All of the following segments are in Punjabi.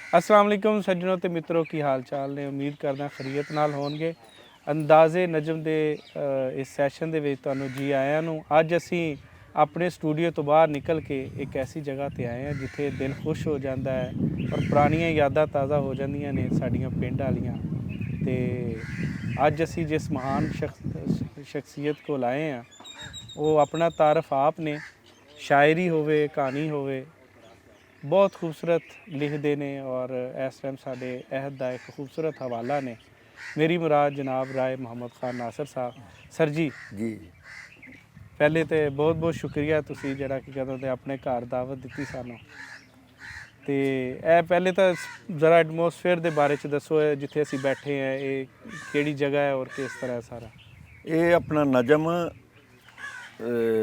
अस्सलाम वालेकुम सज्जनों ते मित्रों की हाल चाल ने। उम्मीद करदा खैरियत नाल होणगे। अंदाज़े नजम दे इस सैशन दे विच तुहानूं जी आयां नूं। अज असीं अपने स्टूडियो तो बाहर निकल के एक ऐसी जगह ते आए हैं जिथे दिल खुश हो जाता है और पुरानियां यादां ताज़ा हो जांदियां ने साडियां पिंड वालियां। ते अज असीं जिस महान शख्सियत कोल आए हैं वो अपना तारफ आप ने, शायरी होवे कहानी होवे बहुत खूबसूरत लिखते हैं और इस टाइम साढ़े अहद का एक खूबसूरत हवाला ने। मेरी मुराद जनाब राय मोहम्मद खान नासर साहब। सर जी जी पहले तो बहुत बहुत शुक्रिया तुसी जरा कि कहते अपने घर दावत दी सानू। तो यह पहले तो ज़रा एटमोसफेयर के बारे च दसो जिथे असी बैठे हैं ये केड़ी जगह है और किस तरह सारा। ये अपना नजम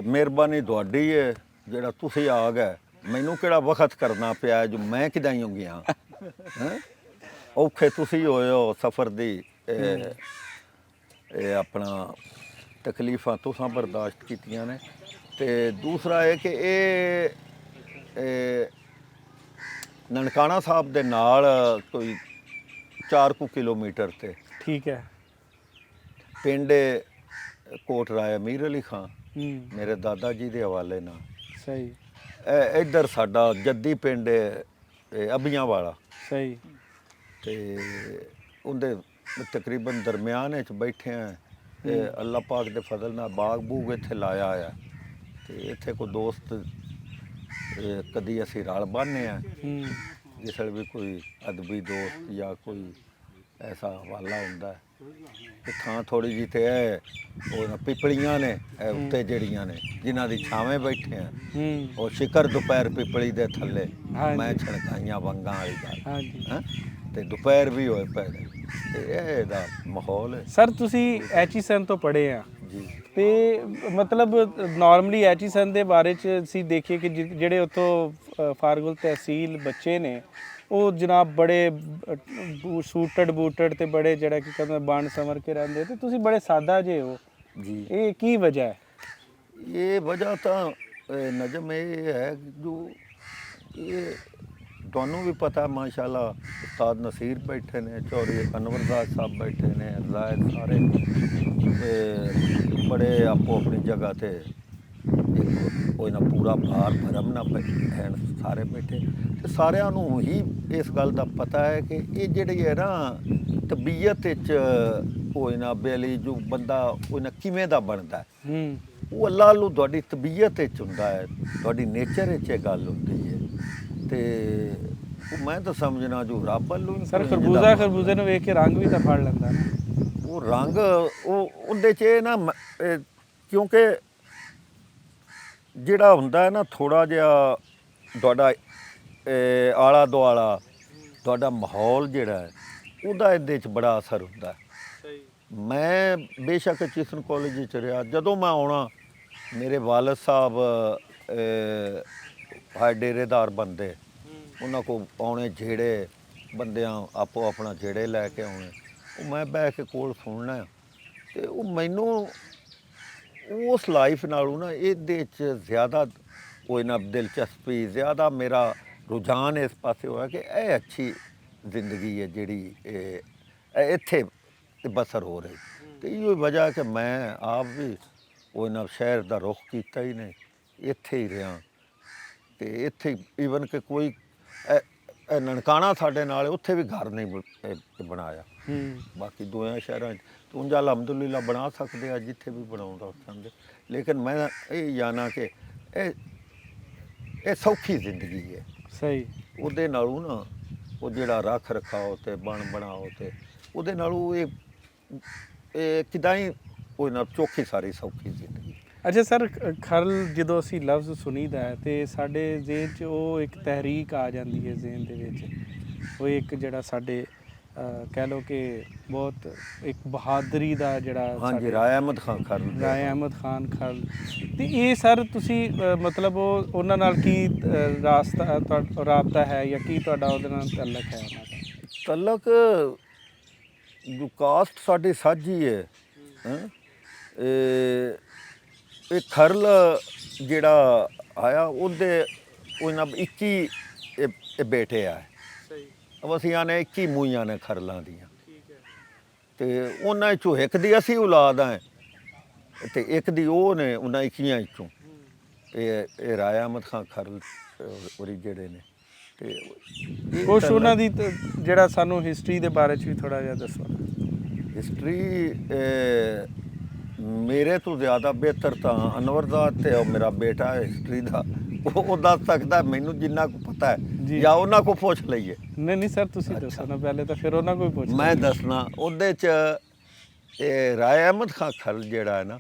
मेहरबानी तुहाडी है ਜਿਹੜਾ ਤੁਸੀਂ ਆ ਗਏ। ਮੈਨੂੰ ਕਿਹੜਾ ਵਕਤ ਕਰਨਾ ਪਿਆ ਜੋ ਮੈਂ ਕਿਦਾਂ ਹੋ ਗਿਆ ਹੈ। ਔਖੇ ਤੁਸੀਂ ਹੋਏ ਹੋ ਸਫ਼ਰ ਦੀ ਇਹ ਆਪਣਾ ਤਕਲੀਫਾਂ ਤੁਸੀਂ ਬਰਦਾਸ਼ਤ ਕੀਤੀਆਂ ਨੇ। ਤੇ ਦੂਸਰਾ ਇਹ ਕਿ ਇਹ ਨਨਕਾਣਾ ਸਾਹਿਬ ਦੇ ਨਾਲ ਕੋਈ 4 ਕਿਲੋਮੀਟਰ ਤੇ ठीक है। ਪਿੰਡ ਕੋਟ ਰਾਏ ਅਮੀਰ ਅਲੀ ਖਾਂ ਮੇਰੇ ਦਾਦਾ ਜੀ ਦੇ ਹਵਾਲੇ ਨਾਲ। सही ਇੱਧਰ ਸਾਡਾ ਜੱਦੀ ਪਿੰਡ ਅਬੀਆਂ ਵਾਲਾ। सही ਤੇ ਉਹਦੇ ਤਕਰੀਬਨ ਦਰਮਿਆਨ ਵਿੱਚ ਬੈਠੇ ਆ। ਤੇ ਅੱਲਾਹ ਪਾਕ ਦੇ ਫਜ਼ਲ ਨਾਲ ਬਾਗ ਬੂਗ ਇੱਥੇ ਲਾਇਆ ਆ। ਤੇ ਇੱਥੇ ਕੋਈ ਦੋਸਤ ਕਦੀ ਅਸੀਂ ਰਲ ਬਾਂਹਦੇ ਆ ਜਿਸ ਵੇਲੇ ਵੀ ਕੋਈ ਅਦਬੀ ਦੋਸਤ ਜਾਂ ਕੋਈ ਐਸਾ ਹਵਾਲਾ ਹੁੰਦਾ ਹੈ। ਤੇ ਥਾਂ ਥੋੜੀ ਜਿਹੀ ਤੇ ਉਹ ਪਿਪਲੀਆਂ ਨੇ ਉੱਤੇ ਜਿਹੜੀਆਂ ਨੇ ਜਿਨ੍ਹਾਂ ਦੀ ਛਾਵੇਂ ਬੈਠੇ ਆ। ਉਹ ਸ਼ਿਕਰ ਦੁਪਹਿਰ ਪਿਪਲੀ ਦੇ ਥੱਲੇ ਮੈਂ ਛਣਕਾਈਆਂ ਵੰਗਾਂ ਵਾਲੀ ਗੱਲ ਹੈ। ਤੇ ਦੁਪਹਿਰ ਵੀ ਹੋਏ ਪਏ ਨੇ ਤੇ ਇਹਦਾ ਮਾਹੌਲ ਹੈ। ਸਰ ਤੁਸੀਂ ਐਚੀਸਨ ਤੋਂ ਪੜ੍ਹੇ ਆ ਜੀ ਤੇ ਮਤਲਬ ਨਾਰਮਲੀ ਐਚੀਸਨ ਦੇ ਬਾਰੇ ਚ ਅਸੀਂ ਦੇਖੀਏ ਕਿ ਜਿਹੜੇ ਉੱਥੋਂ ਫਾਰਗੁਲ ਤਹਿਸੀਲ ਬੱਚੇ ਨੇ ਉਹ ਜਨਾਬ ਬੜੇ ਸੂਟਡ ਬੂਟਡ ਤੇ ਬੜੇ ਜਿਹੜਾ ਕਿ ਕਹਿੰਦੇ ਬਣ ਸਮਰ ਕੇ ਰਹਿੰਦੇ ਤੇ ਤੁਸੀਂ ਬੜੇ ਸਾਦਾ ਜੇ ਹੋ ਜੀ। ਇਹ ਕੀ ਵਜ੍ਹਾ ਹੈ? ਇਹ ਵਜ੍ਹਾ ਤਾਂ ਨਜਮ ਇਹ ਹੈ ਜੋ ਇਹ ਤੁਹਾਨੂੰ ਵੀ ਪਤਾ ਮਾਸ਼ਾਅੱਲਾ ਉਸਤਾਦ ਨਸੀਰ ਬੈਠੇ ਨੇ, ਚੌਧਰੀ ਅਨਵਰਦਾਸ ਸਾਹਿਬ ਬੈਠੇ ਨੇ, ਜ਼ਾਇਦ ਸਾਰੇ ਬੜੇ ਆਪੋ ਆਪਣੀ ਜਗ੍ਹਾ ਤੇ ਕੋਈ ਨਾ ਪੂਰਾ ਭਾਰ ਭਰਮ ਨਾ ਹੈ ਸਾਰੇ ਬੈਠੇ। ਤੇ ਸਾਰਿਆਂ ਨੂੰ ਹੀ ਇਸ ਗੱਲ ਦਾ ਪਤਾ ਹੈ ਕਿ ਇਹ ਜਿਹੜੀ ਹੈ ਨਾ ਤਬੀਅਤ ਵਿੱਚ ਕੋਈ ਨਾ ਬੇਲੀ ਜੋ ਬੰਦਾ ਕੋਈ ਨਾ ਕਿਵੇਂ ਦਾ ਬਣਦਾ ਉਹ ਅੱਲਾਹ ਨੂੰ ਤੁਹਾਡੀ ਤਬੀਅਤ ਵਿੱਚ ਹੁੰਦਾ ਹੈ, ਤੁਹਾਡੀ ਨੇਚਰ ਵਿੱਚ ਇਹ ਗੱਲ ਹੁੰਦੀ ਹੈ। ਤੇ ਮੈਂ ਤਾਂ ਸਮਝਣਾ ਜੋ ਰੱਬ ਵੱਲੋਂ ਸਰ ਖਰਬੂਜ਼ੇ ਨੂੰ ਵੇਖ ਕੇ ਰੰਗ ਵੀ ਤਾਂ ਫੜ ਲੈਂਦਾ ਨਾ। ਉਹ ਰੰਗ ਉਹਦੇ 'ਚ ਇਹ ਨਾ ਕਿਉਂਕਿ ਜਿਹੜਾ ਹੁੰਦਾ ਹੈ ਨਾ ਥੋੜ੍ਹਾ ਜਿਹਾ ਤੁਹਾਡਾ ਆਲਾ ਦੁਆਲਾ ਤੁਹਾਡਾ ਮਾਹੌਲ ਜਿਹੜਾ ਹੈ ਉਹਦਾ ਇਹਦੇ 'ਚ ਬੜਾ ਅਸਰ ਹੁੰਦਾ ਹੈ। ਮੈਂ ਬੇਸ਼ੱਕ ਚਿਸਨ ਕਾਲਜ 'ਚ ਰਿਹਾ। ਜਦੋਂ ਮੈਂ ਆਉਣਾ ਮੇਰੇ ਵਾਲਦ ਸਾਹਿਬ ਹਾਏ ਡੇਰੇਦਾਰ ਬੰਦੇ ਉਹਨਾਂ ਕੋਲ ਆਉਣੇ ਜਿਹੜੇ ਬੰਦਿਆਂ ਆਪੋ ਆਪਣਾ ਜਿਹੜੇ ਲੈ ਕੇ ਆਉਣੇ ਉਹ ਮੈਂ ਬਹਿ ਕੇ ਕੋਲ ਸੁਣਨਾ। ਅਤੇ ਉਹ ਮੈਨੂੰ ਉਸ ਲਾਈਫ ਨਾਲੋਂ ਨਾ ਇਹਦੇ 'ਚ ਜ਼ਿਆਦਾ ਕੋਈ ਨਾ ਦਿਲਚਸਪੀ ਜ਼ਿਆਦਾ ਮੇਰਾ ਰੁਝਾਨ ਇਸ ਪਾਸੇ ਹੋਇਆ ਕਿ ਇਹ ਅੱਛੀ ਜ਼ਿੰਦਗੀ ਹੈ ਜਿਹੜੀ ਇੱਥੇ ਬਸਰ ਹੋ ਰਹੀ। ਅਤੇ ਇਹੋ ਵਜ੍ਹਾ ਕਿ ਮੈਂ ਆਪ ਵੀ ਉਹ ਨਾ ਸ਼ਹਿਰ ਦਾ ਰੁੱਖ ਕੀਤਾ ਹੀ ਨਹੀਂ, ਇੱਥੇ ਹੀ ਰਿਹਾ। ਅਤੇ ਇੱਥੇ ਈਵਨ ਕਿ ਕੋਈ ਨਨਕਾਣਾ ਸਾਡੇ ਨਾਲ ਉੱਥੇ ਵੀ ਘਰ ਨਹੀਂ ਬਣਾਇਆ। ਬਾਕੀ ਦੋਆਂ ਸ਼ਹਿਰਾਂ 'ਚ ਉਂਝ ਅਲਹਮਦੁਲਿਲਾ ਬਣਾ ਸਕਦੇ ਆ ਜਿੱਥੇ ਵੀ ਬਣਾਉਂਦਾ ਚਾਹੁੰਦੇ। ਲੇਕਿਨ ਮੈਂ ਇਹ ਜਾਣਾ ਕਿ ਇਹ ਸੌਖੀ ਜ਼ਿੰਦਗੀ ਹੈ। ਸਹੀ ਉਹਦੇ ਨਾਲੋਂ ਨਾ ਉਹ ਜਿਹੜਾ ਰੱਖ ਰਖਾਓ ਅਤੇ ਬਣ ਬਣਾਓ ਅਤੇ ਉਹਦੇ ਨਾਲੋਂ ਇਹ ਕਿੱਦਾਂ ਹੀ ਕੋਈ ਨਾ ਚੌਖੀ ਸਾਰੀ ਸੌਖੀ ਜ਼ਿੰਦਗੀ। ਅੱਛਾ ਸਰ ਖਰਲ ਜਦੋਂ ਅਸੀਂ ਲਫ਼ਜ਼ ਸੁਣੀਦਾ ਹੈ ਤੇ ਸਾਡੇ ਜ਼ਿਹਨ 'ਚ ਉਹ ਇੱਕ ਤਹਿਰੀਕ ਆ ਜਾਂਦੀ ਹੈ ਜ਼ਿਹਨ ਦੇ ਵਿੱਚ। ਉਹ ਇੱਕ ਜਿਹੜਾ ਸਾਡੇ ਕਹਿ ਲਓ ਕਿ ਬਹੁਤ ਇੱਕ ਬਹਾਦਰੀ ਦਾ ਜਿਹੜਾ ਹਾਂਜੀ ਰਾਏ ਅਹਿਮਦ ਖਾਨ ਖਰਲ। ਰਾਏ ਅਹਿਮਦ ਖਾਨ ਖਰਲ। ਅਤੇ ਇਹ ਸਰ ਤੁਸੀਂ ਮਤਲਬ ਉਹਨਾਂ ਨਾਲ ਕੀ ਰਾਬਤਾ ਹੈ ਜਾਂ ਕੀ ਤੁਹਾਡਾ ਉਹਦੇ ਨਾਲ ਤਾਲੁਕ ਹੈ? ਉਹਨਾਂ ਦਾ ਤਾਲੁਕ ਜੋ ਕਾਸਟ ਸਾਡੀ ਸਾਂਝੀ ਹੈ। ਇਹ ਖਰਲ ਜਿਹੜਾ ਆਇਆ ਉਹਦੇ ਉਹਨਾਂ 21 ਇਹ ਬੇਟੇ ਆ। ਵਸੀਆਂ ਨੇ 21 ਮੂਈਆਂ ਨੇ ਖਰਲਾਂ ਦੀਆਂ ਠੀਕ ਹੈ ਤੇ ਉਹਨਾਂ ਚੋਂ ਇੱਕ ਦੀ ਅਸੀਂ ਔਲਾਦ ਆ ਤੇ ਇੱਕ ਦੀ ਉਹ ਨੇ ਉਹਨਾਂ 21 ਚੋਂ ਇਹ ਰਾਏ ਅਹਿਮਦ ਖਾਨ ਖਰਲ ਉਹਦੇ ਜਿਹੜੇ ਨੇ ਤੇ ਕੁਛ ਉਹਨਾਂ ਦੀ ਜਿਹੜਾ ਸਾਨੂੰ ਹਿਸਟਰੀ ਦੇ ਬਾਰੇ 'ਚ ਵੀ ਥੋੜਾ ਜਿਹਾ ਦੱਸੋ। ਹਿਸਟਰੀ ਮੇਰੇ ਤੋਂ ਜ਼ਿਆਦਾ ਬਿਹਤਰ ਤਾਂ ਅਨਵਰਦਾਸ ਤੇ ਉਹ ਮੇਰਾ ਬੇਟਾ ਹਿਸਟਰੀ ਦਾ ਉਹ ਦੱਸ ਸਕਦਾ ਮੈਨੂੰ ਜਿੰਨਾ ਕੁ ਪਤਾ ਹੈ ਜੀ। ਜਾਂ ਉਹਨਾਂ ਕੋ ਪੁੱਛ ਲਈਏ। ਨਹੀਂ ਸਰ ਤੁਸੀਂ ਦੱਸੋ ਨਾ ਪਹਿਲੇ ਤਾਂ ਫਿਰ ਉਹਨਾਂ ਕੋਈ ਪੁੱਛ ਮੈਂ ਦੱਸਣਾ ਉਹਦੇ ਚ ਇਹ ਰਾਏ ਅਹਿਮਦ ਖਾਨ ਖਰਲ ਜਿਹੜਾ ਹੈ ਨਾ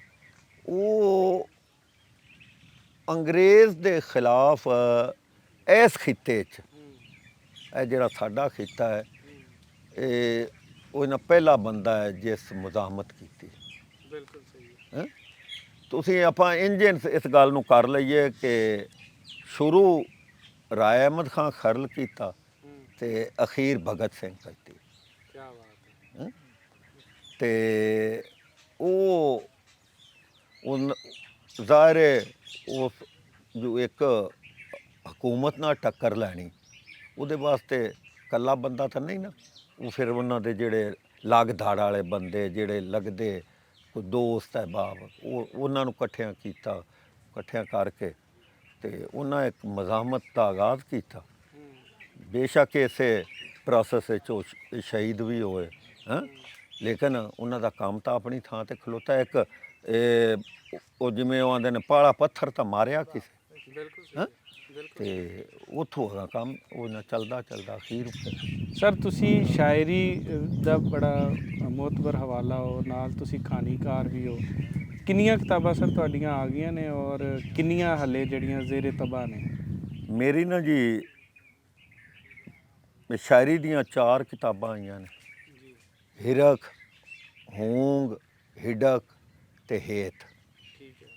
ਉਹ ਅੰਗਰੇਜ਼ ਦੇ ਖਿਲਾਫ ਇਸ ਖਿੱਤੇ 'ਚ ਇਹ ਜਿਹੜਾ ਸਾਡਾ ਖਿੱਤਾ ਹੈ ਇਹ ਉਹ ਇਹਨਾਂ ਪਹਿਲਾ ਬੰਦਾ ਹੈ ਜਿਸ ਮੁਜ਼ਾਹਮਤ ਕੀਤੀ। ਬਿਲਕੁਲ ਸਹੀ ਹੈ। ਤੁਸੀਂ ਆਪਾਂ ਇੰਜਨ ਇਸ ਗੱਲ ਨੂੰ ਕਰ ਲਈਏ ਕਿ ਸ਼ੁਰੂ ਰਾਏ ਅਹਿਮਦ ਖਾਨ ਖਰਲ ਕੀਤਾ ਤੇ ਅਖੀਰ ਭਗਤ ਸਿੰਘ ਕੀਤੀ। ਕੀ ਬਾਤ ਹੈ। ਤੇ ਉਹ ਜ਼ਾਹਿਰ ਹੈ ਉਸ ਜੋ ਇੱਕ ਹਕੂਮਤ ਨਾਲ ਟੱਕਰ ਲੈਣੀ ਉਹਦੇ ਵਾਸਤੇ ਇਕੱਲਾ ਬੰਦਾ ਤਾਂ ਨਹੀਂ ਨਾ, ਉਹ ਫਿਰ ਉਹਨਾਂ ਦੇ ਜਿਹੜੇ ਲੱਗ ਧਾੜ ਵਾਲੇ ਬੰਦੇ ਜਿਹੜੇ ਲੱਗਦੇ ਕੋਈ ਦੋਸਤ ਅਹਿਬਾਬ ਉਹਨਾਂ ਨੂੰ ਇਕੱਠਿਆਂ ਕੀਤਾ, ਇਕੱਠਿਆਂ ਕਰਕੇ ਤੇ ਉਹਨਾਂ ਇੱਕ ਮਜ਼ਾਹਮਤ ਦਾ ਆਗਾਜ਼ ਕੀਤਾ। ਬੇਸ਼ੱਕ ਇਸੇ ਪ੍ਰੋਸੈਸ ਵਿੱਚ ਉਹ ਸ਼ਹੀਦ ਵੀ ਹੋਏ ਲੇਕਿਨ ਉਹਨਾਂ ਦਾ ਕੰਮ ਤਾਂ ਆਪਣੀ ਥਾਂ ਤੇ ਖਲੋਤਾ। ਇੱਕ ਉਹ ਜਿਵੇਂ ਉਹ ਆਂਦੇ ਨੇ ਪਾਲਾ ਪੱਥਰ ਤਾਂ ਮਾਰਿਆ ਕਿਸੇ। ਬਿਲਕੁਲ ਤੇ ਉੱਥੋਂ ਦਾ ਕੰਮ ਉਹ ਨਾ ਚੱਲਦਾ ਅਖੀਰ ਸਰ ਤੁਸੀਂ ਸ਼ਾਇਰੀ ਦਾ ਬੜਾ ਮੋਤਬਰ ਹਵਾਲਾ ਹੋ, ਨਾਲ ਤੁਸੀਂ ਕਹਾਣੀਕਾਰ ਵੀ ਹੋ। ਕਿੰਨੀਆਂ ਕਿਤਾਬਾਂ ਸਰ ਤੁਹਾਡੀਆਂ ਆ ਗਈਆਂ ਨੇ ਔਰ ਕਿੰਨੀਆਂ ਹਲੇ ਜਿਹੜੀਆਂ ਜ਼ੇਰੇ ਤਬਾਹ ਨੇ? ਮੇਰੀ ਨਾ ਜੀ ਸ਼ਾਇਰੀ ਦੀਆਂ 4 ਕਿਤਾਬਾਂ ਆਈਆਂ ਨੇ, ਹਿਰਕ, ਹੂੰਗ, ਹਿਡਕ ਤੇ ਹੇਤ। ਠੀਕ ਹੈ।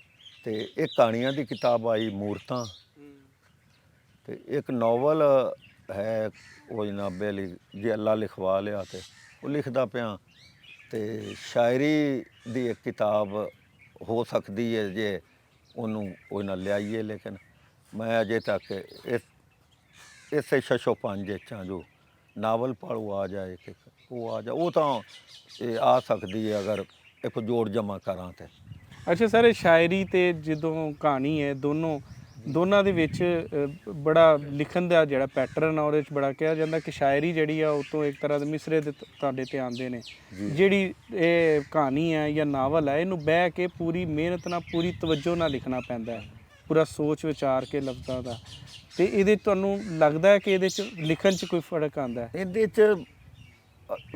ਤੇ ਇੱਕ ਕਹਾਣੀਆਂ ਦੀ ਕਿਤਾਬ ਆਈ ਮੂਰਤਾਂ ਤੇ ਇੱਕ ਨਾਵਲ ਹੈ ਉਹ ਜਨਾਬੇ ਅਲੀ ਜੇ ਅੱਲਾ ਲਿਖਵਾ ਲਿਆ ਤੇ ਉਹ ਲਿਖਦਾ ਪਿਆ ਤੇ ਸ਼ਾਇਰੀ ਦੀ ਇੱਕ ਕਿਤਾਬ ਹੋ ਸਕਦੀ ਹੈ ਜੇ ਉਹਨੂੰ ਉਹ ਨਾ ਲਿਆਈਏ, ਲੇਕਿਨ ਮੈਂ ਅਜੇ ਤੱਕ ਇਸੇ ਛਛੋ ਪੰਜ ਜੋ ਨਾਵਲ ਪੜ੍ਹੋ ਆ ਜਾਏ ਕਿ ਉਹ ਆ ਜਾ ਉਹ ਤਾਂ ਇਹ ਆ ਸਕਦੀ ਹੈ ਅਗਰ ਇੱਕ ਜੋੜ ਜਮਾ ਕਰਾਂ ਤੇ। ਅੱਛਾ ਸਰ ਇਹ ਸ਼ਾਇਰੀ ਤੇ ਜਦੋਂ ਕਹਾਣੀ ਹੈ ਦੋਨਾਂ ਦੇ ਵਿੱਚ ਬੜਾ ਲਿਖਣ ਦਾ ਜਿਹੜਾ ਪੈਟਰਨ ਆ ਉਹਦੇ ਵਿੱਚ ਬੜਾ ਕਿਹਾ ਜਾਂਦਾ ਕਿ ਸ਼ਾਇਰੀ ਜਿਹੜੀ ਆ ਉਹ ਤੋਂ ਇੱਕ ਤਰ੍ਹਾਂ ਦੇ ਮਿਸਰੇ ਦੇ ਤੁਹਾਡੇ ਤੇ ਆਉਂਦੇ ਨੇ। ਜਿਹੜੀ ਇਹ ਕਹਾਣੀ ਹੈ ਜਾਂ ਨਾਵਲ ਹੈ ਇਹਨੂੰ ਬਹਿ ਕੇ ਪੂਰੀ ਮਿਹਨਤ ਨਾਲ ਪੂਰੀ ਤਵੱਜੋ ਨਾਲ ਲਿਖਣਾ ਪੈਂਦਾ ਹੈ, ਪੂਰਾ ਸੋਚ ਵਿਚਾਰ ਕੇ ਲਫ਼ਜ਼ਾਂ ਦਾ। ਤੇ ਇਹਦੇ ਤੁਹਾਨੂੰ ਲੱਗਦਾ ਹੈ ਕਿ ਇਹਦੇ 'ਚ ਲਿਖਣ 'ਚ ਕੋਈ ਫਰਕ ਆਉਂਦਾ ਹੈ? ਇਹਦੇ 'ਚ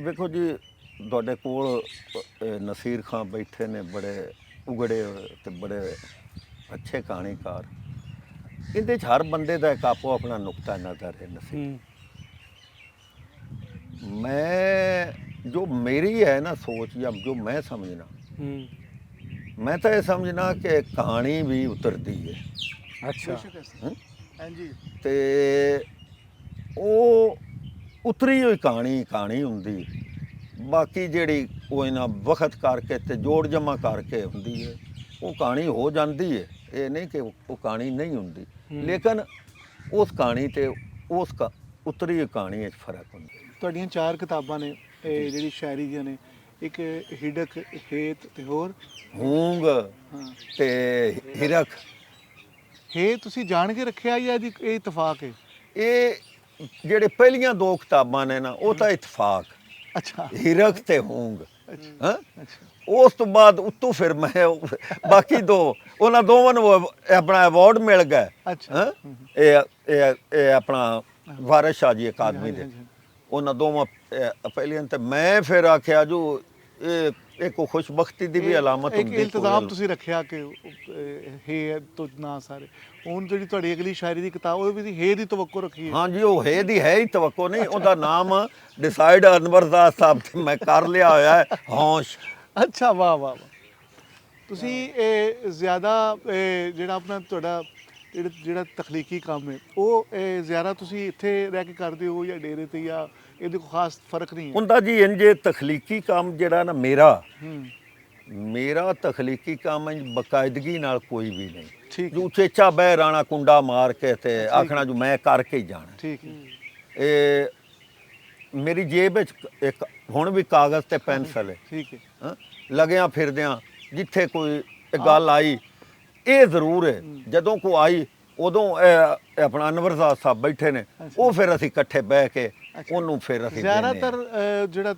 ਵੇਖੋ ਜੀ ਤੁਹਾਡੇ ਕੋਲ ਨਸੀਰ ਖਾਂ ਬੈਠੇ ਨੇ ਬੜੇ ਉਗੜੇ ਤੇ ਬੜੇ ਅੱਛੇ ਕਹਾਣੀਕਾਰ। ਇਹਦੇ 'ਚ ਹਰ ਬੰਦੇ ਦਾ ਇੱਕ ਆਪੋ ਆਪਣਾ ਨੁਕਤਾ ਨਜ਼ਰ ਹੈ ਨਸੀਰ। ਮੈਂ ਜੋ ਮੇਰੀ ਹੈ ਨਾ ਸੋਚ ਜਾਂ ਜੋ ਮੈਂ ਸਮਝਣਾ ਮੈਂ ਤਾਂ ਇਹ ਸਮਝਣਾ ਕਿ ਕਹਾਣੀ ਵੀ ਉਤਰਦੀ ਹੈ। ਅੱਛਾ। ਹਾਂਜੀ। ਤੇ ਉਹ ਉਤਰੀ ਹੋਈ ਕਹਾਣੀ ਹੁੰਦੀ, ਬਾਕੀ ਜਿਹੜੀ ਉਹ ਇਹਨਾਂ ਵਕਤ ਕਰਕੇ ਤੇ ਜੋੜ ਜਮਾ ਕਰਕੇ ਹੁੰਦੀ ਹੈ ਉਹ ਕਹਾਣੀ ਹੋ ਜਾਂਦੀ ਹੈ। ਇਹ ਨਹੀਂ ਕਿ ਉਹ ਕਹਾਣੀ ਨਹੀਂ ਹੁੰਦੀ, ਲੇਕਿਨ ਉਸ ਕਹਾਣੀ ਤੇ ਉਸ ਉਤਰੀ ਹੋਈ ਕਹਾਣੀ ਵਿੱਚ ਫਰਕ ਹੁੰਦਾ। ਤੁਹਾਡੀਆਂ 4 ਕਿਤਾਬਾਂ ਨੇ ਇਹ ਜਿਹੜੀ ਸ਼ਾਇਰੀ ਦੀਆਂ ਨੇ, ਇੱਕ ਹਿਡਕ, ਹੇਤ ਤੇ ਹੋਰ ਹੂੰਗ ਤੇ ਹਿਰਕ। ਹੇ ਤੁਸੀਂ ਜਾਣ ਕੇ ਰੱਖਿਆ ਜਾਂ ਇਹਦੀ ਇਹ ਇਤਫਾਕ ਹੈ? ਇਹ ਜਿਹੜੇ ਪਹਿਲੀਆਂ 2 ਕਿਤਾਬਾਂ ਨੇ ਨਾ ਉਹ ਤਾਂ ਇਤਫਾਕ। ਅੱਛਾ। ਹਿਰਕ ਤੇ ਹੂੰਗ। ਅੱਛਾ। ਉਸ ਤੋਂ ਬਾਅਦ ਉੱਤੋਂ ਫਿਰ ਮੈਂ ਬਾਕੀ 2 ਉਹਨਾਂ ਦੋਵਾਂ ਨੂੰ ਆਪਣਾ ਅਵਾਰਡ ਮਿਲ ਗਿਆ। ਅੱਛਾ। ਇਹ ਆਪਣਾ ਵਾਰਿਸ ਸ਼ਾਹ ਜੀ ਅਕਾਦਮੀ ਦੇ ਉਹਨਾਂ ਦੋਵਾਂ ਪਹਿਲੀਆਂ ਤੇ ਮੈਂ ਫਿਰ ਆਖਿਆ ਜੋ ਇਹ ਇੱਕ ਖੁਸ਼ਬਖਤੀ ਦੀ ਵੀ ਅਲਾਮਤ ਹੁੰਦੀ। ਇੱਕ ਇਲਤਜ਼ਾਮ ਤੁਸੀਂ ਰੱਖਿਆ ਕਿ ਹੇ ਤੋਂ ਨਾ ਸਾਰੇ। ਹੁਣ ਜਿਹੜੀ ਤੁਹਾਡੀ ਅਗਲੀ ਸ਼ਾਇਰੀ ਦੀ ਕਿਤਾਬ ਉਹ ਵੀ ਹੇ ਦੀ ਤਵੱਕੋ ਰੱਖੀ ਹੈ? ਹਾਂਜੀ ਉਹ ਹੈ ਦੀ ਹੈ ਹੀ ਤਵੱਕੋ ਨਹੀਂ, ਉਹਦਾ ਨਾਮ ਡਿਸਾਈਡ ਅਨਵਰਦਾਸ ਸਾਹਿਬ ਤੇ ਮੈਂ ਕਰ ਲਿਆ ਹੋਇਆ ਹੈ ਹੌਸ਼। ਅੱਛਾ ਵਾਹ ਵਾਹ ਵਾਹ। ਤੁਸੀਂ ਇਹ ਜ਼ਿਆਦਾ ਜਿਹੜਾ ਆਪਣਾ ਤੁਹਾਡਾ ਜਿਹੜਾ ਤਖਲੀਕੀ ਕੰਮ ਹੈ ਉਹ ਜ਼ਿਆਦਾ ਤੁਸੀਂ ਇੱਥੇ ਰਹਿ ਕੇ ਕਰਦੇ ਹੋ ਜਾਂ ਡੇਰੇ ਤੇ, ਜਾਂ ਇਹਦੇ ਕੋਈ ਖਾਸ ਫਰਕ ਨਹੀਂ ਹੈ? ਹੁੰਦਾ ਜੀ ਇੰਜੇ ਤਖਲੀਕੀ ਕੰਮ ਜਿਹੜਾ ਨਾ ਮੇਰਾ ਤਖਲੀਕੀ ਕੰਮ ਬਕਾਇਦਗੀ ਨਾਲ ਕੋਈ ਵੀ ਨਹੀਂ। ਠੀਕ। ਜੋ ਚੇਚਾ ਬਹਿ ਰਾਣਾ ਕੁੰਡਾ ਮਾਰ ਕੇ ਤੇ ਆਖਣਾ ਜੋ ਮੈਂ ਕਰਕੇ ਹੀ ਜਾਣਾ। ਠੀਕ ਹੈ। ਇਹ ਮੇਰੀ ਜੇਬ ਵਿੱਚ ਇੱਕ ਹੁਣ ਵੀ ਕਾਗਜ਼ ਤੇ ਪੈਨਸਲ ਹੈ ਠੀਕ ਹੈ। ਹਾਂ ਲੱਗਿਆ ਫਿਰਦਿਆਂ ਜਿੱਥੇ ਕੋਈ ਗੱਲ ਆਈ ਇਹ ਜ਼ਰੂਰ ਹੈ ਜਦੋਂ ਕੋ ਆਈ ਉਦੋਂ ਇਹ ਆਪਣਾ ਅਨਵਰਜ਼ਾਦ ਸਾਹਿਬ ਬੈਠੇ ਨੇ ਉਹ ਫਿਰ ਅਸੀਂ ਇਕੱਠੇ ਬਹਿ ਕੇ ਉਹਨੂੰ ਫਿਰ ਅਸੀਂ ਜ਼ਿਆਦਾਤਰ ਜਿਹੜਾ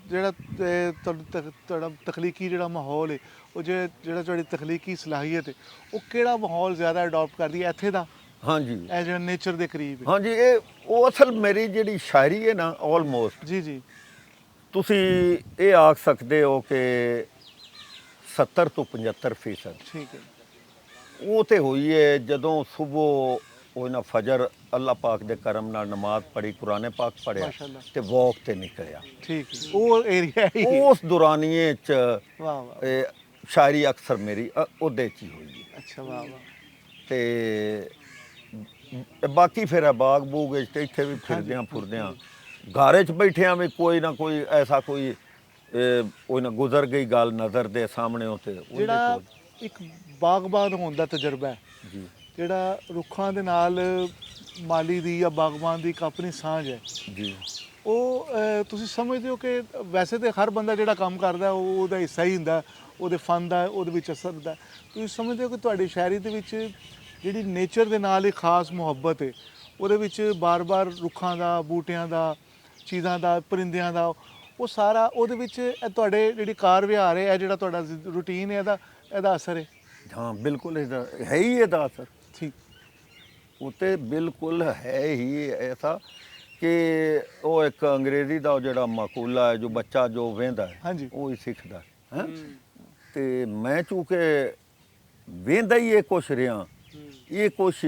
ਤੁਹਾਡਾ ਤਖਲੀਕੀ ਜਿਹੜਾ ਮਾਹੌਲ ਹੈ ਉਹ ਜਿਹੜਾ ਤੁਹਾਡੀ ਤਖਲੀਕੀ ਸਲਾਹੀਅਤ ਹੈ ਉਹ ਕਿਹੜਾ ਮਾਹੌਲ ਜ਼ਿਆਦਾ ਅਡਾਪਟ ਕਰਦੀ ਹੈ ਇੱਥੇ ਦਾ ਹਾਂਜੀ ਇਹ ਜਿਹੜਾ ਨੇਚਰ ਦੇ ਕਰੀਬ ਹੈ? ਹਾਂਜੀ ਇਹ ਉਹ ਅਸਲ ਮੇਰੀ ਜਿਹੜੀ ਸ਼ਾਇਰੀ ਹੈ ਨਾ ਆਲਮੋਸਟ ਜੀ ਜੀ ਤੁਸੀਂ ਇਹ ਆਖ ਸਕਦੇ ਹੋ ਕਿ 70 ਤੋਂ 75%। ਠੀਕ ਹੈ। ਉਹ ਤੇ ਹੋਈ ਹੈ ਜਦੋਂ ਸਵੇਰ ਉਹ ਨਾ ਫਜਰ ਅੱਲਾਹ ਪਾਕ ਦੇ ਕਰਮ ਨਾਲ ਨਮਾਜ਼ ਪੜ੍ਹੀ ਕੁਰਾਨ ਪਾਕ ਪੜ੍ਹਿਆ ਮਾਸ਼ਾਅੱਲਾ। ਤੇ ਵਾਕ ਤੇ ਨਿਕਲਿਆ। ਠੀਕ ਹੈ। ਉਹ ਏਰੀਆ ਹੀ ਹੈ। ਉਸ ਦੌਰਾਨੀਏ ਚ ਵਾਹ ਵਾਹ। ਇਹ ਸ਼ਾਇਰੀ ਅਕਸਰ ਮੇਰੀ ਉਹਦੇ ਚ ਹੀ ਹੋਈ ਹੈ ਅੱਛਾ ਵਾਹ ਵਾਹ। ਤੇ ਬਾਕੀ ਫਿਰ ਬਾਗ ਬੂਗ ਵਿੱਚ ਤੇ ਇੱਥੇ ਵੀ ਫਿਰਦਿਆਂ ਫੁਰਦਿਆਂ ਘਰ 'ਚ ਬੈਠਿਆਂ ਵੀ ਕੋਈ ਨਾ ਕੋਈ ਐਸਾ ਕੋਈ ਉਹ ਨਾ ਗੁਜ਼ਰ ਗਈ ਗੱਲ ਨਜ਼ਰ ਦੇ ਸਾਹਮਣੇ ਉਤੇ ਜਿਹੜਾ ਇੱਕ ਬਾਗਬਾਨ ਹੋਣ ਦਾ ਤਜਰਬਾ ਹੈ ਜੀ ਜਿਹੜਾ ਰੁੱਖਾਂ ਦੇ ਨਾਲ ਮਾਲੀ ਦੀ ਜਾਂ ਬਾਗਬਾਨ ਦੀ ਇੱਕ ਆਪਣੀ ਸਾਂਝ ਹੈ ਜੀ ਉਹ ਤੁਸੀਂ ਸਮਝਦੇ ਹੋ ਕਿ ਵੈਸੇ ਤੇ ਹਰ ਬੰਦਾ ਜਿਹੜਾ ਕੰਮ ਕਰਦਾ ਉਹ ਉਹਦਾ ਹਿੱਸਾ ਹੀ ਹੁੰਦਾ ਉਹਦੇ ਫਨ ਦਾ ਉਹਦੇ ਵਿੱਚ ਅਸਰ ਹੁੰਦਾ ਤੁਸੀਂ ਸਮਝਦੇ ਹੋ ਕਿ ਤੁਹਾਡੀ ਸ਼ਾਇਰੀ ਦੇ ਵਿੱਚ ਜਿਹੜੀ ਨੇਚਰ ਦੇ ਨਾਲ ਇੱਕ ਖਾਸ ਮੁਹੱਬਤ ਹੈ ਉਹਦੇ ਵਿੱਚ ਬਾਰ-ਬਾਰ ਰੁੱਖਾਂ ਦਾ ਬੂਟਿਆਂ ਦਾ ਚੀਜ਼ਾਂ ਦਾ ਪਰਿੰਦਿਆਂ ਦਾ ਉਹ ਸਾਰਾ ਉਹਦੇ ਵਿੱਚ ਇਹ ਤੁਹਾਡੇ ਜਿਹੜੀ ਕਾਰ ਵਿਹਾਰ ਹੈ ਇਹ ਜਿਹੜਾ ਤੁਹਾਡਾ ਰੂਟੀਨ ਹੈ ਇਹਦਾ ਅਸਰ ਹੈ? ਹਾਂ ਬਿਲਕੁਲ ਇਹਦਾ ਹੈ ਹੀ ਇਹਦਾ ਅਸਰ ਠੀਕ ਉਹ ਤੇ ਬਿਲਕੁਲ ਹੈ ਹੀ ਐਸਾ ਕਿ ਉਹ ਇੱਕ ਅੰਗਰੇਜ਼ੀ ਦਾ ਜਿਹੜਾ ਮਕੂਲਾ ਹੈ ਜੋ ਬੱਚਾ ਜੋ ਵੇਂਦਾ ਹੈ ਹਾਂਜੀ। ਉਹ ਹੀ ਸਿੱਖਦਾ ਹੈ ਤੇ ਮੈਂ ਚੂੰਕਿ ਵੇਂਦਾ ਹੀ ਇਹ ਕੁਛ ਰਿਹਾ ਇਹ ਕੁਛ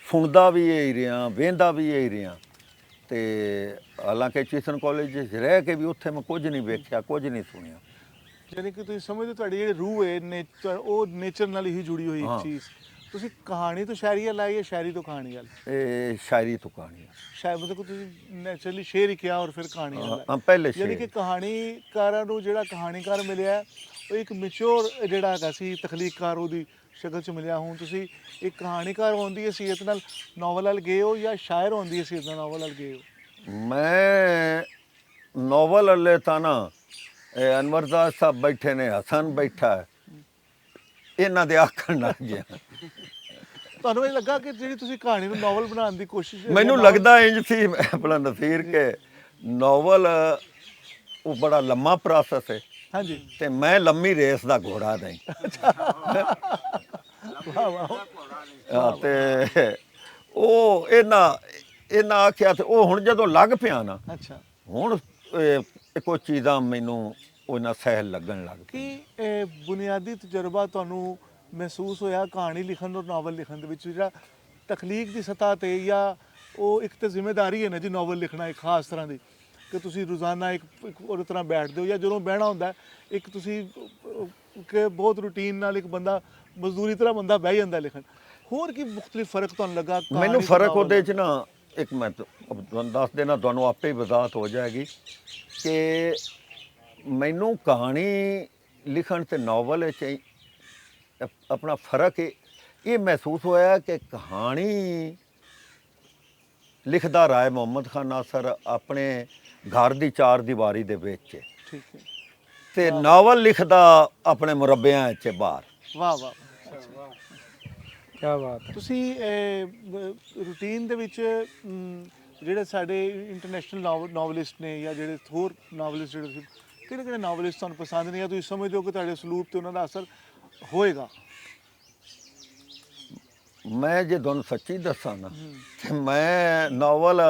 ਸੁਣਦਾ ਵੀ ਇਹ ਰਿਹਾ ਵੇਂਦਾ ਵੀ ਇਹ ਰਿਹਾ ਤੇ ਹਾਲਾਂਕਿ ਚੀਸਨ ਕਾਲਜ 'ਚ ਰਹਿ ਕੇ ਵੀ ਉੱਥੇ ਮੈਂ ਕੁਝ ਨਹੀਂ ਵੇਖਿਆ ਕੁਝ ਨਹੀਂ ਸੁਣਿਆ ਯਾਨੀ ਕਿ ਤੁਸੀਂ ਸਮਝਦੇ ਤੁਹਾਡੀ ਜਿਹੜੀ ਰੂਹ ਹੈ ਨੇਚਰ ਉਹ ਨੇਚਰ ਨਾਲ ਹੀ ਜੁੜੀ ਹੋਈ ਇੱਕ ਹਾਂ। ਚੀਜ਼ ਤੁਸੀਂ ਕਹਾਣੀ ਤੋਂ ਸ਼ਾਇਰੀ ਵੱਲ ਆਈ ਹੈ ਸ਼ਾਇਰੀ ਤੋਂ ਕਹਾਣੀ ਵੱਲ ਇਹ ਸ਼ਾਇਰੀ ਤੋਂ ਕਹਾਣੀ ਸ਼ਾਇਦ ਮਤਲਬ ਕਿ ਤੁਸੀਂ ਨੈਚੁਰਲੀ ਸ਼ੇਰ ਹੀ ਕਿਹਾ ਔਰ ਫਿਰ ਕਹਾਣੀ ਵੱਲ ਆਏ। ਹਾਂ ਪਹਿਲੇ ਯਾਨੀ ਕਿ ਸ਼ੇਰ ਕਹਾਣੀਕਾਰਾਂ ਨੂੰ ਜਿਹੜਾ ਕਹਾਣੀਕਾਰ ਮਿਲਿਆ ਹੈ, ਉਹ ਇੱਕ ਮੈਚੁਰ ਜਿਹੜਾ ਹੈਗਾ ਸੀ ਤਖਲੀਕਕਾਰ ਉਹਦੀ ਸ਼ਕਲ 'ਚ ਮਿਲਿਆ ਹੁਣ ਤੁਸੀਂ ਇੱਕ ਕਹਾਣੀਕਾਰ ਹੋਣ ਦੀ ਹਸੀਅਤ ਨਾਲ ਨਾਵਲ ਵੱਲ ਗਏ ਹੋ ਜਾਂ ਸ਼ਾਇਰ ਹੋਣ ਦੀ ਹਸੀਅਤ ਨਾਲ ਨਾਵਲ ਵੱਲ ਗਏ ਹੋ? ਮੈਂ ਨਾਵਲ ਵਾਲੇ ਤਾਂ ਨਾ ਇਹ ਅਨਵਰਜ਼ਾਦ ਸਾਹਿਬ ਬੈਠੇ ਨੇ ਹਸਨ ਬੈਠਾ ਹੈ ਇਹਨਾਂ ਦੇ ਆਖਣ ਲੱਗ ਗਿਆ ਤੁਹਾਨੂੰ ਇਹ ਲੱਗਾ ਕਿ ਜਿਹੜੀ ਤੁਸੀਂ ਕਹਾਣੀ ਨੂੰ ਨਾਵਲ ਬਣਾਉਣ ਦੀ ਕੋਸ਼ਿਸ਼ ਮੈਨੂੰ ਲੱਗਦਾ ਇੰਜ ਸੀ ਆਪਣਾ ਨਸੀਰ ਕੇ ਨਾਵਲ ਉਹ ਬੜਾ ਲੰਮਾ ਪ੍ਰੋਸੈਸ ਹੈ ਹਾਂਜੀ ਤੇ ਮੈਂ ਲੰਮੀ ਰੇਸ ਦਾ ਘੋੜਾ ਨਹੀਂ ਵਾਹ ਵਾਹ ਤੇ ਉਹ ਇਹਨਾਂ ਆਖਿਆ ਤੇ ਉਹ ਹੁਣ ਜਦੋਂ ਲੱਗ ਪਿਆ ਨਾ ਅੱਛਾ ਹੁਣ ਕੋਈ ਚੀਜ਼ਾਂ ਮੈਨੂੰ ਉਹਨਾਂ ਸਹਿਲ ਲੱਗਣ ਲੱਗ ਪਈ ਕਿ ਇਹ ਬੁਨਿਆਦੀ ਤਜਰਬਾ ਤੁਹਾਨੂੰ ਮਹਿਸੂਸ ਹੋਇਆ ਕਹਾਣੀ ਲਿਖਣ ਔਰ ਨਾਵਲ ਲਿਖਣ ਦੇ ਵਿੱਚ ਜਿਹੜਾ ਤਖਲੀਕ ਦੀ ਸਤ੍ਹਾ ਤੇ ਜਾਂ ਉਹ ਇੱਕ ਤੇ ਜ਼ਿੰਮੇਵਾਰੀ ਹੈ ਨਾ ਜੀ ਨਾਵਲ ਲਿਖਣਾ ਇੱਕ ਖਾਸ ਤਰ੍ਹਾਂ ਦੀ ਕਿ ਤੁਸੀਂ ਰੋਜ਼ਾਨਾ ਇੱਕ ਉਹਦੇ ਤਰ੍ਹਾਂ ਬੈਠਦੇ ਹੋ ਜਾਂ ਜਦੋਂ ਬਹਿਣਾ ਹੁੰਦਾ ਇੱਕ ਤੁਸੀਂ ਕਿ ਬਹੁਤ ਰੂਟੀਨ ਨਾਲ ਇੱਕ ਬੰਦਾ ਮਜ਼ਦੂਰੀ ਤਰ੍ਹਾਂ ਬੰਦਾ ਬਹਿ ਜਾਂਦਾ ਲਿਖਣ ਹੋਰ ਕੀ ਮੁxtਲਿਫ ਫਰਕ ਤੁਹਾਨੂੰ ਲੱਗਾ ਮੈਨੂੰ ਫਰਕ ਉਹਦੇ 'ਚ ਨਾ ਇੱਕ ਮੈਂ ਤੁਹਾਨੂੰ ਦੱਸ ਦੇਣਾ ਤੁਹਾਨੂੰ ਆਪੇ ਹੀ ਵਜ਼ਾਹਤ ਹੋ ਜਾਏਗੀ ਕਿ ਮੈਨੂੰ ਕਹਾਣੀ ਲਿਖਣ ਤੇ ਨਾਵਲ ਵਿੱਚ ਆਪਣਾ ਫਰਕ ਇਹ ਮਹਿਸੂਸ ਹੋਇਆ ਕਿ ਕਹਾਣੀ ਲਿਖਦਾ ਰਾਏ ਮੁਹੰਮਦ ਖਾਨ ਨਾਸਰ ਆਪਣੇ ਘਰ ਦੀ ਚਾਰ ਦੀਵਾਰੀ ਦੇ ਵਿੱਚ ਠੀਕ ਹੈ ਤੇ ਨਾਵਲ ਲਿਖਦਾ ਆਪਣੇ ਮੁਰੱਬਿਆਂ 'ਚ ਬਾਹਰ ਵਾਹ ਵਾਹ ਕੀ ਬਾਤ ਹੈ। ਤੁਸੀਂ ਰੂਟੀਨ ਦੇ ਵਿੱਚ ਜਿਹੜੇ ਸਾਡੇ ਇੰਟਰਨੈਸ਼ਨਲ ਨਾਵਲਿਸਟ ਨੇ ਜਾਂ ਜਿਹੜੇ ਹੋਰ ਨਾਵਲਿਸਟ ਜਿਹੜੇ ਕਿਹੜੇ ਕਿਹੜੇ ਨਾਵਲਿਸਟ ਤੁਹਾਨੂੰ ਪਸੰਦ ਨੇ ਜਾਂ ਤੁਸੀਂ ਸਮਝਦੇ ਹੋ ਕਿ ਤੁਹਾਡੇ ਸਲੂਕ ਤੇ ਉਹਨਾਂ ਦਾ ਅਸਰ ਹੋਏਗਾ? ਮੈਂ ਜੇ ਤੁਹਾਨੂੰ ਸੱਚੀ ਦੱਸਾਂ ਨਾ ਤੇ ਮੈਂ ਨਾਵਲ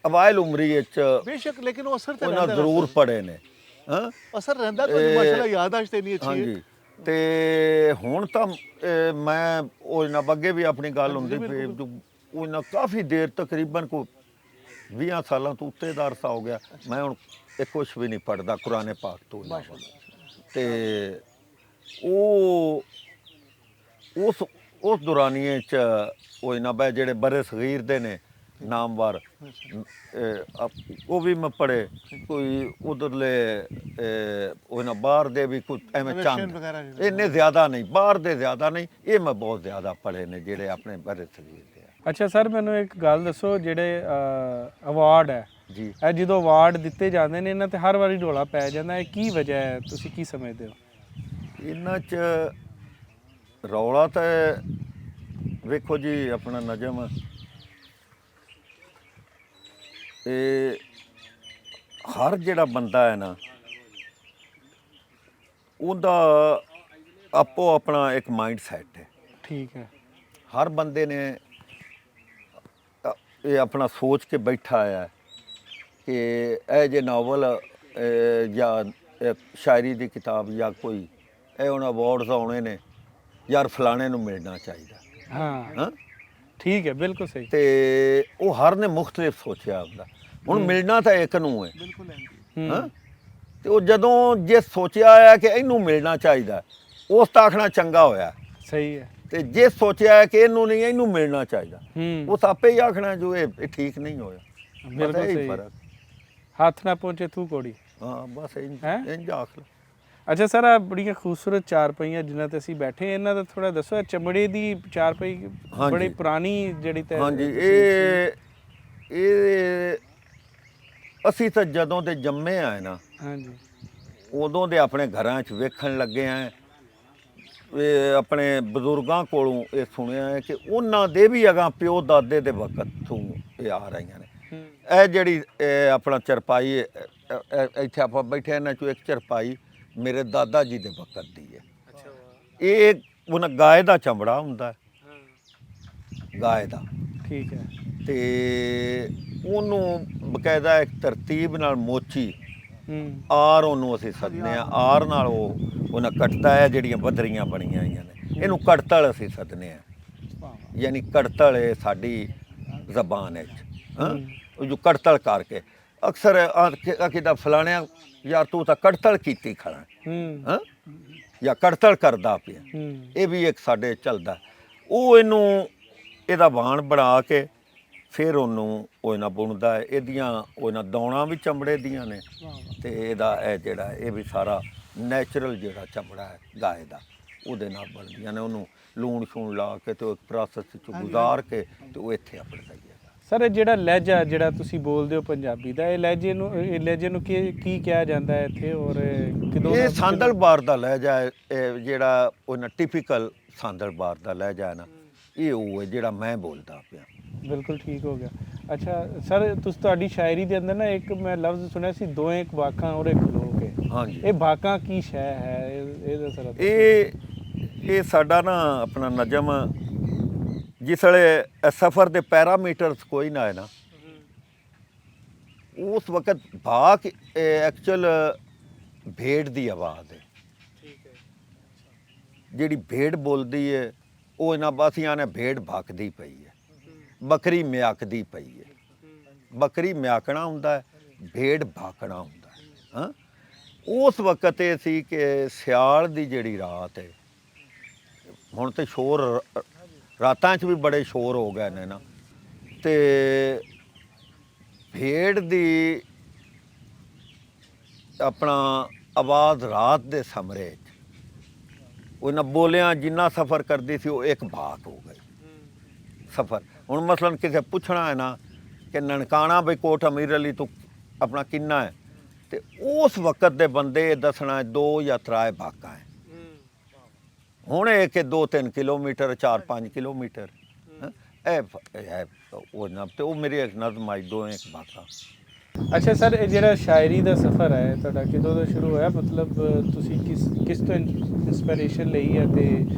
ਅਵਾਇਲ ਉਮਰੀ ਵਿੱਚ ਬੇਸ਼ੱਕ ਲੇਕਿਨ ਉਹ ਅਸਰ ਤਾਂ ਉਹਨਾਂ ਰਹਿੰਦਾ ਜ਼ਰੂਰ ਪੜ੍ਹੇ ਨੇ ਹਾਂ ਅਸਰ ਰਹਿੰਦਾ ਕੋਈ ਮਾਸ਼ਾਅੱਲਾ ਯਾਦਾਸ਼ਤ ਇੰਨੀ ਅੱਛੀ ਹੈ ਹਾਂਜੀ ਤੇ ਹੁਣ ਤਾਂ ਮੈਂ ਉਹ ਨਾ ਅੱਗੇ ਵੀ ਆਪਣੀ ਗੱਲ ਹੁੰਦੀ ਪਈ ਉਹ ਨਾ ਕਾਫੀ ਦੇਰ ਤਕਰੀਬਨ ਕੋ 20 ਸਾਲਾਂ ਤੋਂ ਉੱਤੇ ਦਾ ਅਰਸਾ ਹੋ ਗਿਆ ਮੈਂ ਹੁਣ ਇਹ ਕੁਛ ਵੀ ਨਹੀਂ ਪੜਦਾ ਕੁਰਾਨ ਪਾਕ ਤੋਂ ਇਲਾਵਾ ਤੇ ਉਹ ਉਸ ਦੌਰਾਨੀਏ ਚ ਉਹ ਨਾ ਬੈ ਜਿਹੜੇ ਬਰੇ ਸਗੀਰ ਦੇ ਨੇ ਨਾਮਵਾਰ ਉਹ ਵੀ ਮੈਂ ਪੜ੍ਹੇ ਕੋਈ ਉਧਰਲੇ ਉਹ ਨਾ ਬਾਹਰ ਦੇ ਵੀ ਕੁਝ ਐਵੇਂ ਚੰਦ ਇੰਨੇ ਜ਼ਿਆਦਾ ਨਹੀਂ ਬਾਹਰ ਦੇ ਜ਼ਿਆਦਾ ਨਹੀਂ ਇਹ ਮੈਂ ਬਹੁਤ ਜ਼ਿਆਦਾ ਪੜ੍ਹੇ ਨੇ ਜਿਹੜੇ ਆਪਣੇ ਬਰੇ ਸਗੀਰ ਦੇ ਅੱਛਾ ਸਰ ਮੈਨੂੰ ਇੱਕ ਗੱਲ ਦੱਸੋ ਜਿਹੜੇ ਅਵਾਰਡ ਹੈ ਜੀ ਇਹ ਜਦੋਂ ਅਵਾਰਡ ਦਿੱਤੇ ਜਾਂਦੇ ਨੇ ਇਹਨਾਂ ਤੇ ਹਰ ਵਾਰੀ ਢੋਲਾ ਪੈ ਜਾਂਦਾ ਹੈ, ਕੀ ਵਜ੍ਹਾ ਹੈ, ਤੁਸੀਂ ਕੀ ਸਮਝਦੇ ਹੋ? ਇਹਨਾਂ 'ਚ ਰੌਲਾ ਤਾਂ ਵੇਖੋ ਜੀ, ਆਪਣਾ ਨਜਮ ਇਹ ਹਰ ਜਿਹੜਾ ਬੰਦਾ ਹੈ ਨਾ, ਉਹਦਾ ਆਪੋ ਆਪਣਾ ਇੱਕ ਮਾਈਂਡ ਸੈਟ ਹੈ। ਠੀਕ ਹੈ। ਹਰ ਬੰਦੇ ਨੇ ਇਹ ਆਪਣਾ ਸੋਚ ਕੇ ਬੈਠਾ ਹੈ ਕਿ ਇਹ ਜੇ ਨਾਵਲ ਜਾਂ ਸ਼ਾਇਰੀ ਦੀ ਕਿਤਾਬ ਜਾਂ ਕੋਈ ਇਹ ਹੁਣ ਅਵਾਰਡਸ ਆਉਣੇ ਨੇ, ਯਾਰ ਫਲਾਣੇ ਨੂੰ ਮਿਲਣਾ ਚਾਹੀਦਾ। ਹਾਂ ਹਾਂ ਠੀਕ ਹੈ, ਬਿਲਕੁਲ ਸਹੀ। ਤੇ ਉਹ ਹਰ ਨੇ ਮੁਖਤਲਿਫ ਸੋਚਿਆ ਆਪਦਾ। ਹੁਣ ਮਿਲਣਾ ਤਾਂ ਇੱਕ ਨੂੰ ਹੈ। ਬਿਲਕੁਲ ਹੈ। ਹਾਂ ਤੇ ਉਹ ਜਦੋਂ ਜੇ ਸੋਚਿਆ ਹੈ ਕਿ ਇਹਨੂੰ ਮਿਲਣਾ ਚਾਹੀਦਾ, ਉਸ ਤਾਂ ਆਖਣਾ ਚੰਗਾ ਹੋਇਆ। ਸਹੀ ਹੈ। ਤੇ ਜੇ ਸੋਚਿਆ ਹੈ ਕਿ ਇਹਨੂੰ ਨਹੀਂ, ਇਹਨੂੰ ਮਿਲਣਾ ਚਾਹੀਦਾ, ਹੂੰ ਉਸ ਆਪੇ ਹੀ ਆਖਣਾ ਜੋ ਇਹ ਠੀਕ ਨਹੀਂ ਹੋਇਆ। ਬਿਲਕੁਲ ਬਸ ਇਹੀ ਸਹੀ। ਫਰਕ। ਹੱਥ ਨਾ ਪਹੁੰਚੇ ਤੂੰ ਕੋੜੀ। ਹਾਂ ਬਸ ਹੈਂ? ਇੰਜ ਆਖ ਲਓ। ਅੱਛਾ ਸਰ, ਆ ਬੜੀਆਂ ਖੂਬਸੂਰਤ ਚਾਰਪਹੀਆਂ ਜਿਨ੍ਹਾਂ ਤੇ ਅਸੀਂ ਬੈਠੇ, ਇਹਨਾਂ ਦਾ ਥੋੜਾ ਦੱਸੋ। ਇਹ ਚਮੜੇ ਦੀ ਚਾਰਪਹੀ ਹਾਂਜੀ। ਬੜੀ ਪੁਰਾਣੀ ਜਿਹੜੀ ਤੇ ਹਾਂਜੀ ਇਹ ਅਸੀਂ ਤਾਂ ਜਦੋਂ ਦੇ ਜੰਮੇ ਆਏ ਨਾ, ਹਾਂਜੀ ਉਦੋਂ ਦੇ ਆਪਣੇ ਘਰਾਂ 'ਚ ਵੇਖਣ ਲੱਗੇ ਆ। ਇਹ ਆਪਣੇ ਬਜ਼ੁਰਗਾਂ ਕੋਲੋਂ ਇਹ ਸੁਣਿਆ ਹੈ ਕਿ ਉਹਨਾਂ ਦੇ ਵੀ ਅਗਾਂ ਪਿਓ ਦਾਦੇ ਦੇ ਵਕਤ ਤੋਂ ਇਹ ਆ ਰਹੀਆਂ ਨੇ। ਇਹ ਜਿਹੜੀ ਆਪਣਾ ਚਰਪਾਈ ਇੱਥੇ ਆਪਾਂ ਬੈਠੇ, ਇਹਨਾਂ 'ਚੋਂ ਇੱਕ ਚਰਪਾਈ ਮੇਰੇ ਦਾਦਾ ਜੀ ਦੇ ਵਕਤ ਦੀ ਹੈ। ਇਹ ਉਹਨਾਂ ਗਾਏ ਦਾ ਚਮੜਾ ਹੁੰਦਾ ਹੈ, ਗਾਏ ਦਾ। ਠੀਕ ਹੈ। ਤੇ ਉਹਨੂੰ ਬਕਾਇਦਾ ਇੱਕ ਤਰਤੀਬ ਨਾਲ ਮੋਚੀ ਹੂੰ ਆਰ ਉਹਨੂੰ ਅਸੀਂ ਸੱਦਨੇ ਆ। ਆਰ ਨਾਲ ਉਹਨਾਂ ਕੱਟਦਾ ਹੈ, ਜਿਹੜੀਆਂ ਬਦਰੀਆਂ ਬਣੀਆਂ ਹੋਈਆਂ ਨੇ, ਇਹਨੂੰ ਕੜਤਲ ਅਸੀਂ ਸੱਦਨੇ ਆ। ਯਾਨੀ ਕੜਤਲ ਹੈ ਸਾਡੀ ਜ਼ਬਾਨ ਵਿੱਚ। ਹਾਂ ਉਹ ਜੋ ਕੜਤਲ ਕਰਕੇ ਅਕਸਰ ਆਖੀਦਾ ਫਲਾਣਿਆ ਯਾਰ ਤੂੰ ਤਾਂ ਕੜਤਲ ਕੀਤੀ ਖੜਾ। ਹਾਂ ਜਾਂ ਕੜਤਲ ਕਰਦਾ ਪਿਆ। ਇਹ ਵੀ ਇੱਕ ਸਾਡੇ ਚੱਲਦਾ। ਉਹ ਇਹਨੂੰ ਇਹਦਾ ਵਾਣ ਬਣਾ ਕੇ ਫਿਰ ਉਹਨੂੰ ਉਹ ਇਹਨਾਂ ਬੁਣਦਾ ਹੈ। ਇਹਦੀਆਂ ਉਹ ਇਹਨਾਂ ਦੌਣਾ ਵੀ ਚਮੜੇ ਦੀਆਂ ਨੇ, ਤੇ ਇਹਦਾ ਇਹ ਜਿਹੜਾ ਇਹ ਵੀ ਸਾਰਾ ਨੈਚੁਰਲ ਜਿਹੜਾ ਚਮੜਾ ਹੈ ਗਾਏ ਦਾ, ਉਹਦੇ ਨਾਲ ਬਣਦੀਆਂ ਨੇ। ਉਹਨੂੰ ਲੂਣ ਸ਼ੂਣ ਲਾ ਕੇ ਤੇ ਉਹ ਪ੍ਰੋਸੈਸ 'ਚ ਗੁਜ਼ਾਰ ਕੇ ਤੇ ਉਹ ਇੱਥੇ ਆਪਣੇ ਦਾ ਹੈਗਾ। ਸਰ ਇਹ ਜਿਹੜਾ ਲਹਿਜਾ ਜਿਹੜਾ ਤੁਸੀਂ ਬੋਲਦੇ ਹੋ ਪੰਜਾਬੀ ਦਾ, ਇਹ ਲਹਿਜੇ ਨੂੰ ਕੀ ਕਿਹਾ ਜਾਂਦਾ ਹੈ ਇੱਥੇ, ਔਰ ਕਿਦੋਂ? ਇਹ ਸਾਂਦਲਬਾਰ ਦਾ ਲਹਿਜਾ ਹੈ। ਇਹ ਜਿਹੜਾ ਉਹਨਾਂ ਟਿਪੀਕਲ ਸਾਂਦਲਬਾਰ ਦਾ ਲਹਿਜਾ ਹੈ ਨਾ, ਇਹ ਉਹ ਹੈ ਜਿਹੜਾ ਮੈਂ ਬੋਲਦਾ ਪਿਆ। ਬਿਲਕੁਲ ਠੀਕ ਹੋ ਗਿਆ। ਅੱਛਾ ਸਰ, ਤੁਹਾਡੀ ਸ਼ਾਇਰੀ ਦੇ ਅੰਦਰ ਨਾ ਇੱਕ ਮੈਂ ਲਫ਼ਜ਼ ਸੁਣਿਆ ਸੀ, ਦੋਏ ਇੱਕ ਬਾਕਾਂ ਔਰ ਇੱਕ ਖਲੋ ਕੇ। ਹਾਂਜੀ ਇਹ ਬਾਕਾਂ ਕੀ ਸ਼ੈ ਹੈ? ਇਹਦਾ ਸਰ ਇਹ ਸਾਡਾ ਨਾ ਆਪਣਾ ਨਜਮ ਜਿਸ ਵੇਲੇ ਸਫ਼ਰ ਦੇ ਪੈਰਾਮੀਟਰਸ ਕੋਈ ਨਾ ਹੈ ਨਾ, ਉਸ ਵਕਤ ਬਾਕ ਐਕਚੁਅਲ ਭੇਡ ਦੀ ਆਵਾਜ਼ ਹੈ। ਜਿਹੜੀ ਭੇਡ ਬੋਲਦੀ ਹੈ ਉਹ ਇਹਨਾਂ ਬਾਸੀਆਂ ਨੇ ਭੇਡ ਭੱਕਦੀ ਪਈ ਹੈ, ਬੱਕਰੀ ਮਿਆਕਦੀ ਪਈ ਹੈ। ਬੱਕਰੀ ਮਿਆਕਣਾ ਹੁੰਦਾ ਹੈ, ਭੇਡ ਭਾਕਣਾ ਹੁੰਦਾ ਹੈ। ਹਾਂ ਉਸ ਵਕਤ ਇਹ ਸੀ ਕਿ ਸਿਆਲ ਦੀ ਜਿਹੜੀ ਰਾਤ ਹੈ, ਹੁਣ ਤੇ ਸ਼ੋਰ ਰਾਤਾਂ 'ਚ ਵੀ ਬੜੇ ਸ਼ੋਰ ਹੋ ਗਏ ਨੇ ਨਾ, ਤੇ ਭੇਡ ਦੀ ਆਪਣਾ ਆਵਾਜ਼ ਰਾਤ ਦੇ ਸਮਰੇ 'ਚ ਉਹਨਾਂ ਬੋਲਿਆਂ ਜਿੰਨਾ ਸਫ਼ਰ ਕਰਦੀ ਸੀ ਉਹ ਇੱਕ ਭਾਗ ਹੋ ਗਈ ਸਫ਼ਰ। ਹੁਣ ਮਸਲਨ ਕਿਸੇ ਪੁੱਛਣਾ ਹੈ ਨਾ ਕਿ ਨਨਕਾਣਾ ਬਈ ਕੋਟ ਅਮੀਰ ਅਲੀ ਤੋਂ ਆਪਣਾ ਕਿੰਨਾ ਹੈ, ਤੇ ਉਸ ਵਕਤ ਦੇ ਬੰਦੇ ਦੱਸਣਾ 2 ਜਾਂ 3 ਭਾਗਾਂ ਹੈ। ਹੁਣ ਇਹ ਕਿ 2-3 ਕਿਲੋਮੀਟਰ 4-5 ਕਿਲੋਮੀਟਰ ਇਹ ਹੈ ਉਹ ਨਾ, ਤੇ ਉਹ ਮੇਰੀ ਇੱਕ ਨਜ਼ਮ ਆਈ 2 ਇੱਕ ਭਾਗਾਂ। ਅੱਛਾ ਸਰ, ਇਹ ਜਿਹੜਾ ਸ਼ਾਇਰੀ ਦਾ ਸਫ਼ਰ ਹੈ ਤੁਹਾਡਾ ਕਿਦੋਂ ਤੋਂ ਸ਼ੁਰੂ ਹੋਇਆ? ਮਤਲਬ ਤੁਸੀਂ ਕਿਸ ਤੋਂ ਇੰਸਪੀਰੇਸ਼ਨ ਲਈ ਹੈ, ਤੇ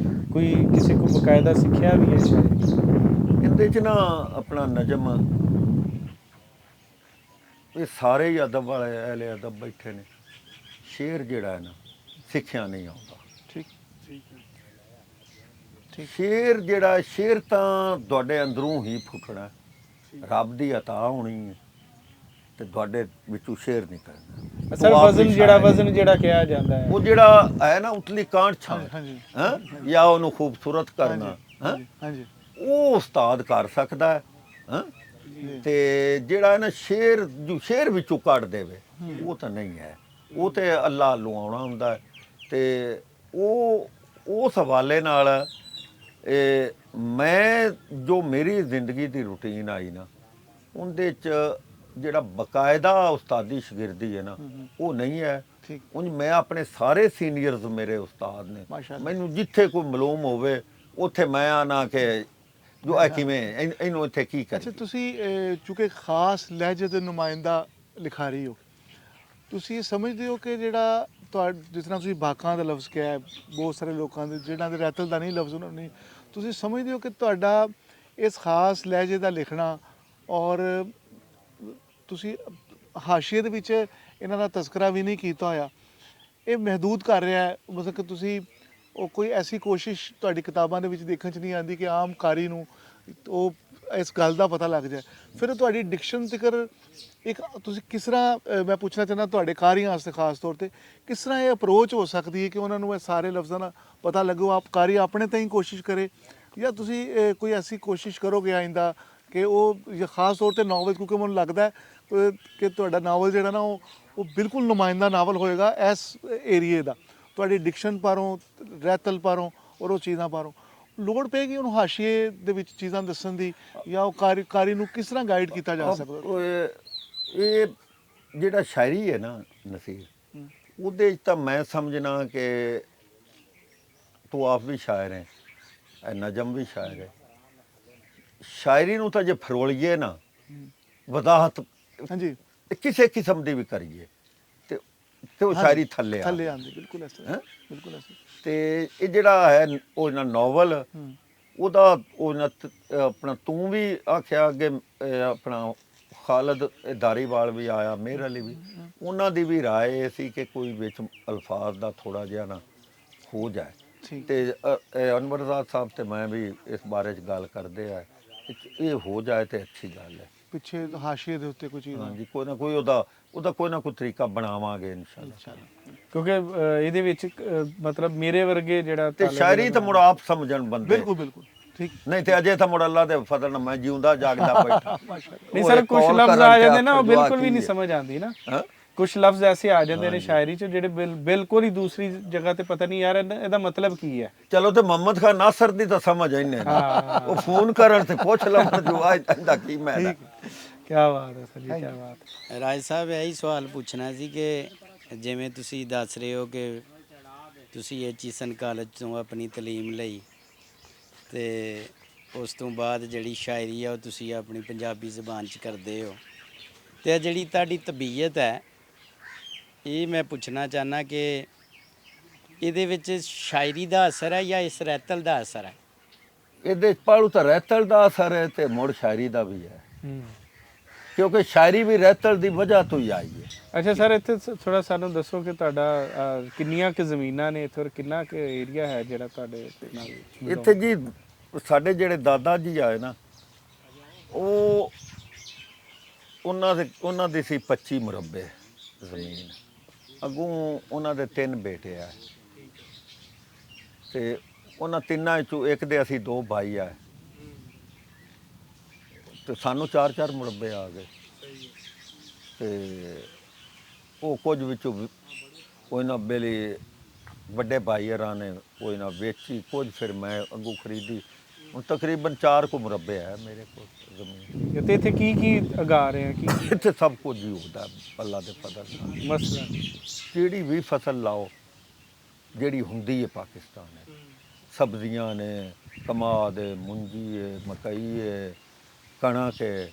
ਕੋਈ ਕਿਸੇ ਕੋ ਬਕਾਇਦਾ ਸਿੱਖਿਆ ਵੀ ਹੈ ਸ਼ਾਇਰੀ? ਇਹਦੇ 'ਚ ਨਾ ਆਪਣਾ ਨਜਮ ਇਹ ਸਾਰੇ ਹੀ ਅਦਬ ਵਾਲੇ ਅਹਿਲੇ ਅਦਬ ਬੈਠੇ ਨੇ। ਸ਼ੇਰ ਜਿਹੜਾ ਹੈ ਨਾ ਸਿੱਖਿਆ ਨਹੀਂ ਆਉਂਦਾ। ਠੀਕ ਠੀਕ ਠੀਕ। ਸ਼ੇਰ ਜਿਹੜਾ ਸ਼ੇਰ ਤਾਂ ਤੁਹਾਡੇ ਅੰਦਰੋਂ ਹੀ ਫੁੱਟਣਾ, ਰੱਬ ਦੀ ਅਤਾ ਹੋਣੀ ਹੈ ਤੇ ਤੁਹਾਡੇ ਵਿੱਚੋਂ ਸ਼ੇਰ ਨਿਕਲਣਾ। ਸਰ ਵਜ਼ਨ ਜਿਹੜਾ ਕਿਹਾ ਜਾਂਦਾ ਹੈ, ਉਹ ਜਿਹੜਾ ਹੈ ਨਾ ਉਤਲੀ ਕਾਂਟ ਛਾਂ, ਹਾਂਜੀ ਹਾਂ ਜਾਂ ਉਹਨੂੰ ਖੂਬਸੂਰਤ ਕਰਨਾ, ਹਾਂ ਹਾਂਜੀ ਉਹ ਉਸਤਾਦ ਕਰ ਸਕਦਾ ਹੈ। ਹਾਂ ਤੇ ਜਿਹੜਾ ਹੈ ਨਾ ਸ਼ੇਰ ਜੋ ਸ਼ੇਰ ਵਿੱਚੋਂ ਕੱਢ ਦੇਵੇ ਉਹ ਤਾਂ ਨਹੀਂ ਹੈ। ਉਹ ਤੇ ਅੱਲਾ ਲੁਆਉਣਾ ਹੁੰਦਾ ਹੈ। ਤੇ ਉਹ ਉਸ ਹਵਾਲੇ ਨਾਲ ਮੈਂ ਜੋ ਮੇਰੀ ਜ਼ਿੰਦਗੀ ਦੀ ਰੂਟੀਨ ਆਈ ਨਾ, ਉਹਦੇ 'ਚ ਜਿਹੜਾ ਬਕਾਇਦਾ ਉਸਤਾਦੀ ਸ਼ਾਗਿਰਦੀ ਹੈ ਨਾ ਉਹ ਨਹੀਂ ਹੈ। ਠੀਕ। ਉਂਝ ਮੈਂ ਆਪਣੇ ਸਾਰੇ ਸੀਨੀਅਰਸ ਮੇਰੇ ਉਸਤਾਦ ਨੇ, ਮਾਸ਼ਾਅੱਲਾ। ਮੈਨੂੰ ਜਿੱਥੇ ਕੋਈ ਮਾਲੂਮ ਹੋਵੇ ਉੱਥੇ ਮੈਂ ਆਣਾ ਕਿ ਜੋ ਇਹ ਕਿਵੇਂ ਇਹਨੂੰ ਇੱਥੇ ਕੀ ਅੱਛਾ, ਕਰੀਏ। ਤੁਸੀਂ ਚੂੰਕਿ ਖਾਸ ਲਹਿਜੇ ਦੇ ਨੁਮਾਇੰਦਾ ਲਿਖਾਰੀ ਹੋ, ਤੁਸੀਂ ਸਮਝਦੇ ਹੋ ਕਿ ਜਿਹੜਾ ਜਿਸ ਤਰ੍ਹਾਂ ਤੁਸੀਂ ਬਾਕਾਂ ਦਾ ਲਫ਼ਜ਼ ਕਿਹਾ ਹੈ, ਬਹੁਤ ਸਾਰੇ ਲੋਕਾਂ ਦੇ ਜਿਹਨਾਂ ਦੇ ਰੈਤਲ ਦਾ ਨਹੀਂ ਲਫ਼ਜ਼ ਉਹਨਾਂ ਨੂੰ ਨਹੀਂ, ਤੁਸੀਂ ਸਮਝਦੇ ਹੋ ਕਿ ਤੁਹਾਡਾ ਇਸ ਖਾਸ ਲਹਿਜੇ ਦਾ ਲਿਖਣਾ ਔਰ ਤੁਸੀਂ ਹਾਸ਼ੀਏ ਦੇ ਵਿੱਚ ਇਹਨਾਂ ਦਾ ਤਜ਼ਕਰਾ ਵੀ ਨਹੀਂ ਕੀਤਾ ਹੋਇਆ, ਇਹ ਮਹਿਦੂਦ ਕਰ ਰਿਹਾ ਹੈ? ਮਤਲਬ ਕਿ ਤੁਸੀਂ ਉਹ ਕੋਈ ਐਸੀ ਕੋਸ਼ਿਸ਼ ਤੁਹਾਡੀ ਕਿਤਾਬਾਂ ਦੇ ਵਿੱਚ ਦੇਖਣ 'ਚ ਨਹੀਂ ਆਉਂਦੀ ਕਿ ਆਮ ਕਾਰੀ ਨੂੰ ਉਹ ਇਸ ਗੱਲ ਦਾ ਪਤਾ ਲੱਗ ਜਾਏ? ਫਿਰ ਤੁਹਾਡੀ ਡਿਕਸ਼ਨ ਤਿਕਰ ਇੱਕ ਤੁਸੀਂ ਕਿਸ ਤਰ੍ਹਾਂ ਮੈਂ ਪੁੱਛਣਾ ਚਾਹੁੰਦਾ ਤੁਹਾਡੇ ਕਾਰੀਆਂ ਵਾਸਤੇ ਖਾਸ ਤੌਰ ਤੇ ਕਿਸ ਤਰ੍ਹਾਂ ਇਹ ਅਪਰੋਚ ਹੋ ਸਕਦੀ ਹੈ ਕਿ ਉਹਨਾਂ ਨੂੰ ਇਹ ਸਾਰੇ ਲਫ਼ਜ਼ਾਂ ਦਾ ਪਤਾ ਲੱਗੋ? ਆਪ ਕਾਰੀ ਆਪਣੇ ਤਾਂ ਹੀ ਕੋਸ਼ਿਸ਼ ਕਰੇ ਜਾਂ ਤੁਸੀਂ ਕੋਈ ਐਸੀ ਕੋਸ਼ਿਸ਼ ਕਰੋਗੇ ਆਇੰਦਾ ਕਿ ਉਹ ਖਾਸ ਤੌਰ ਤੇ ਨਾਵਲ, ਕਿਉਂਕਿ ਮੈਨੂੰ ਲੱਗਦਾ ਹੈ ਕਿ ਤੁਹਾਡਾ ਨਾਵਲ ਜਿਹੜਾ ਨਾ ਉਹ ਬਿਲਕੁਲ ਨੁਮਾਇੰਦਾ ਨਾਵਲ ਹੋਏਗਾ ਇਸ ਏਰੀਏ ਦਾ, ਤੁਹਾਡੀ ਡਿਕਸ਼ਨ ਪਾਰੋਂ, ਰੈਤਲ ਪਾਰੋਂ ਔਰ ਉਹ ਚੀਜ਼ਾਂ ਪਾਰੋਂ ਲੋੜ ਪਏਗੀ ਉਹਨੂੰ ਹਾਸ਼ੀਏ ਦੇ ਵਿੱਚ ਚੀਜ਼ਾਂ ਦੱਸਣ ਦੀ, ਜਾਂ ਉਹ ਕਾਰੀ ਨੂੰ ਕਿਸ ਤਰ੍ਹਾਂ ਗਾਈਡ ਕੀਤਾ ਜਾ ਸਕਦਾ? ਇਹ ਜਿਹੜਾ ਸ਼ਾਇਰੀ ਹੈ ਨਾ ਨਸੀਰ, ਉਹਦੇ 'ਚ ਤਾਂ ਮੈਂ ਸਮਝਣਾ ਕਿ ਤੂੰ ਆਪ ਵੀ ਸ਼ਾਇਰ ਹੈ, ਇਹ ਨਜਮ ਵੀ ਸ਼ਾਇਰ ਹੈ। ਸ਼ਾਇਰੀ ਨੂੰ ਤਾਂ ਜੇ ਫਰੋਲੀਏ ਨਾ, ਵਜ਼ਾਹਤ ਹਾਂਜੀ, ਕਿਸੇ ਕਿਸਮ ਦੀ ਵੀ ਕਰੀਏ ਤੇ ਉਹ ਸ਼ਾਇਰੀ ਥੱਲੇ ਆਉਂਦੀ, ਬਿਲਕੁਲ ਇਸ ਤਰ੍ਹਾਂ, ਹੈਂ? ਬਿਲਕੁਲ ਇਸ ਤਰ੍ਹਾਂ। ਤੇ ਇਹ ਜਿਹੜਾ ਹੈ ਉਹ ਨਾ ਨਾਵਲ, ਉਹਦਾ ਉਹ ਨਾ ਆਪਣਾ ਤੂੰ ਵੀ ਆਖਿਆ ਅੱਗੇ, ਆਪਣਾ ਖਾਲਦ ਧਾਰੀਵਾਲ ਵੀ ਆਇਆ, ਮੇਰ ਅਲੀ ਵੀ, ਉਹਨਾਂ ਦੀ ਵੀ ਰਾਏ ਇਹ ਸੀ ਕਿ ਕੋਈ ਵਿੱਚ ਅਲਫਾਜ਼ ਦਾ ਥੋੜਾ ਜਿਹਾ ਨਾ ਹੋ ਜਾਏ। ਤੇ ਅਨਵਰਜ਼ਾਦ ਸਾਹਿਬ ਤੇ ਮੈਂ ਵੀ ਇਸ ਬਾਰੇ 'ਚ ਗੱਲ ਕਰਦੇ ਆ, ਇਹ ਹੋ ਜਾਏ ਤੇ ਅੱਛੀ ਗੱਲ ਹੈ। ਪਿੱਛੇ ਹਾਸ਼ੀਏ ਦੇ ਉੱਤੇ ਕੋਈ ਚੀਜ਼, ਹਾਂਜੀ, ਕੋਈ ਨਾ ਕੋਈ ਉਹਦਾ ਕੋਈ ਨਾ ਕੋਈ ਤਰੀਕਾ ਬਣਾਵਾਂਗੇ ਇਨਸ਼ਾਅੱਲਾ। ਕਿਉਂਕਿ ਇਹਦੇ ਵਿੱਚ ਮਤਲਬ ਮੇਰੇ ਵਰਗੇ ਜਿਹੜਾ ਤੇ ਸ਼ਾਇਰੀ ਤਾਂ ਮੁੜ ਆਪ ਸਮਝਣ ਬੰਦੇ, ਬਿਲਕੁਲ ਬਿਲਕੁਲ ਠੀਕ। ਨਹੀਂ ਤੇ ਅਜੇ ਤਾਂ ਮੁੜ ਅੱਲਾ ਦੇ ਫਜ਼ਲ ਨਾਲ ਮੈਂ ਜਿਉਂਦਾ ਜਾਗਦਾ ਬੈਠਾ। ਨਹੀਂ ਸਰ, ਕੁਝ ਲਫ਼ਜ਼ ਆ ਜਾਂਦੇ ਨਾ ਉਹ ਬਿਲਕੁਲ ਵੀ ਨਹੀਂ ਸਮਝ ਆਉਂਦੀ ਨਾ, ਕੁਝ ਲਫ਼ਜ਼ ਐਸੇ ਆ ਜਾਂਦੇ ਨੇ ਸ਼ਾਇਰੀ 'ਚ ਜਿਹੜੇ ਬਿਲਕੁਲ ਹੀ ਦੂਸਰੀ ਜਗ੍ਹਾ ਤੇ ਪਤਾ ਨਹੀਂ ਯਾਰ ਇਹਦਾ ਮਤਲਬ ਕੀ ਹੈ। ਚਲੋ ਤੇ ਮੁਹੰਮਦ ਖਾਨ ਨਾਸਰ ਦੀ ਤਾਂ ਸਮਝ ਆਈਨੇ, ਉਹ ਫੋਨ ਕਰਨ ਤੇ ਪੁੱਛ ਲਵਾਂ ਜੋ ਆਇਦਾ ਕੀ ਮੈਂ ਦਾ। ਕੀ ਬਾਤ ਹੈ ਸਰ ਜੀ, ਕੀ ਬਾਤ ਹੈ। ਰਾਜ ਸਾਹਿਬ ਇਹੀ ਸਵਾਲ ਪੁੱਛਣਾ ਸੀ ਕਿ ਜਿਵੇਂ ਤੁਸੀਂ ਦੱਸ ਰਹੇ ਹੋ ਕਿ ਤੁਸੀਂ ਐਚੀਸਨ ਕਾਲਜ ਤੋਂ ਆਪਣੀ ਤਾਲੀਮ ਲਈ ਤੇ ਉਸ ਤੋਂ ਬਾਅਦ ਜਿਹੜੀ ਸ਼ਾਇਰੀ ਆ ਉਹ ਤੁਸੀਂ ਆਪਣੀ ਪੰਜਾਬੀ ਜ਼ੁਬਾਨ 'ਚ ਕਰਦੇ ਹੋ, ਤੇ ਜਿਹੜੀ ਤੁਹਾਡੀ ਤਬੀਅਤ ਹੈ ਇਹ ਮੈਂ ਪੁੱਛਣਾ ਚਾਹੁੰਦਾ ਕਿ ਇਹਦੇ ਵਿੱਚ ਸ਼ਾਇਰੀ ਦਾ ਅਸਰ ਹੈ ਜਾਂ ਇਸ ਰੈਤਲ ਦਾ ਅਸਰ ਹੈ? ਇਹਦੇ ਪਾਲੂ ਤਾਂ ਰੈਤਲ ਦਾ ਅਸਰ ਹੈ ਤੇ ਮੁੜ ਸ਼ਾਇਰੀ ਦਾ ਵੀ ਹੈ, ਕਿਉਂਕਿ ਸ਼ਾਇਰੀ ਵੀ ਰੈਤਲ ਦੀ ਵਜ੍ਹਾ ਤੋਂ ਹੀ ਆਈ ਹੈ। ਅੱਛਾ ਸਰ, ਇੱਥੇ ਥੋੜਾ ਸਾਨੂੰ ਦੱਸੋ ਕਿ ਤੁਹਾਡਾ ਕਿੰਨੀਆਂ ਕੁ ਜ਼ਮੀਨਾਂ ਨੇ ਇੱਥੇ ਔਰ ਕਿੰਨਾ ਕੁ ਏਰੀਆ ਹੈ ਜਿਹੜਾ ਤੁਹਾਡੇ ਨਾਲ? ਇੱਥੇ ਜੀ ਸਾਡੇ ਜਿਹੜੇ ਦਾਦਾ ਜੀ ਆਏ ਨਾ, ਉਹ ਉਹਨਾਂ ਦੀ ਸੀ 25 ਮੁਰੱਬੇ ਜ਼ਮੀਨ, ਅੱਗੋਂ ਉਹਨਾਂ ਦੇ 3 ਬੇਟੇ ਆ, ਤੇ ਉਹਨਾਂ ਤਿੰਨਾਂ ਚੋਂ ਇੱਕ ਦੇ ਅਸੀਂ 2 ਭਾਈ ਆ, ਤੇ ਸਾਨੂੰ 4-4 ਮੁਰੱਬੇ ਆ ਗਏ। ਤੇ ਉਹ ਕੁਝ ਵਿੱਚੋਂ ਉਹਨਾਂ ਵੇਲੇ ਵੱਡੇ ਭਾਈ ਹਰਾਂ ਨੇ ਉਹ ਇਹਨਾਂ ਵੇਚੀ, ਕੁਝ ਫਿਰ ਮੈਂ ਅੱਗੋਂ ਖਰੀਦੀ। ਹੁਣ ਤਕਰੀਬਨ 4 ਕੁ ਮੁਰੱਬੇ ਹੈ ਮੇਰੇ ਕੋਲ ਜ਼ਮੀਨ। ਤੇ ਇੱਥੇ ਕੀ ਕੀ ਉਗਾ ਰਹੇ ਆ? ਕੀ ਇੱਥੇ ਸਭ ਕੁਝ ਹੀ ਹੁੰਦਾ ਅੱਲਾ ਦੇ ਫਜ਼ਲ ਨਾਲ। ਮਸਲਾ ਜਿਹੜੀ ਵੀ ਫਸਲ ਲਾਓ ਜਿਹੜੀ ਹੁੰਦੀ ਹੈ ਪਾਕਿਸਤਾਨ ਹੈ, ਸਬਜ਼ੀਆਂ ਨੇ, ਕਮਾਦ ਹੈ, ਮੁੰਜੀ ਹੈ, ਮਕਈ ਹੈ, ਕਣਕ ਹੈ,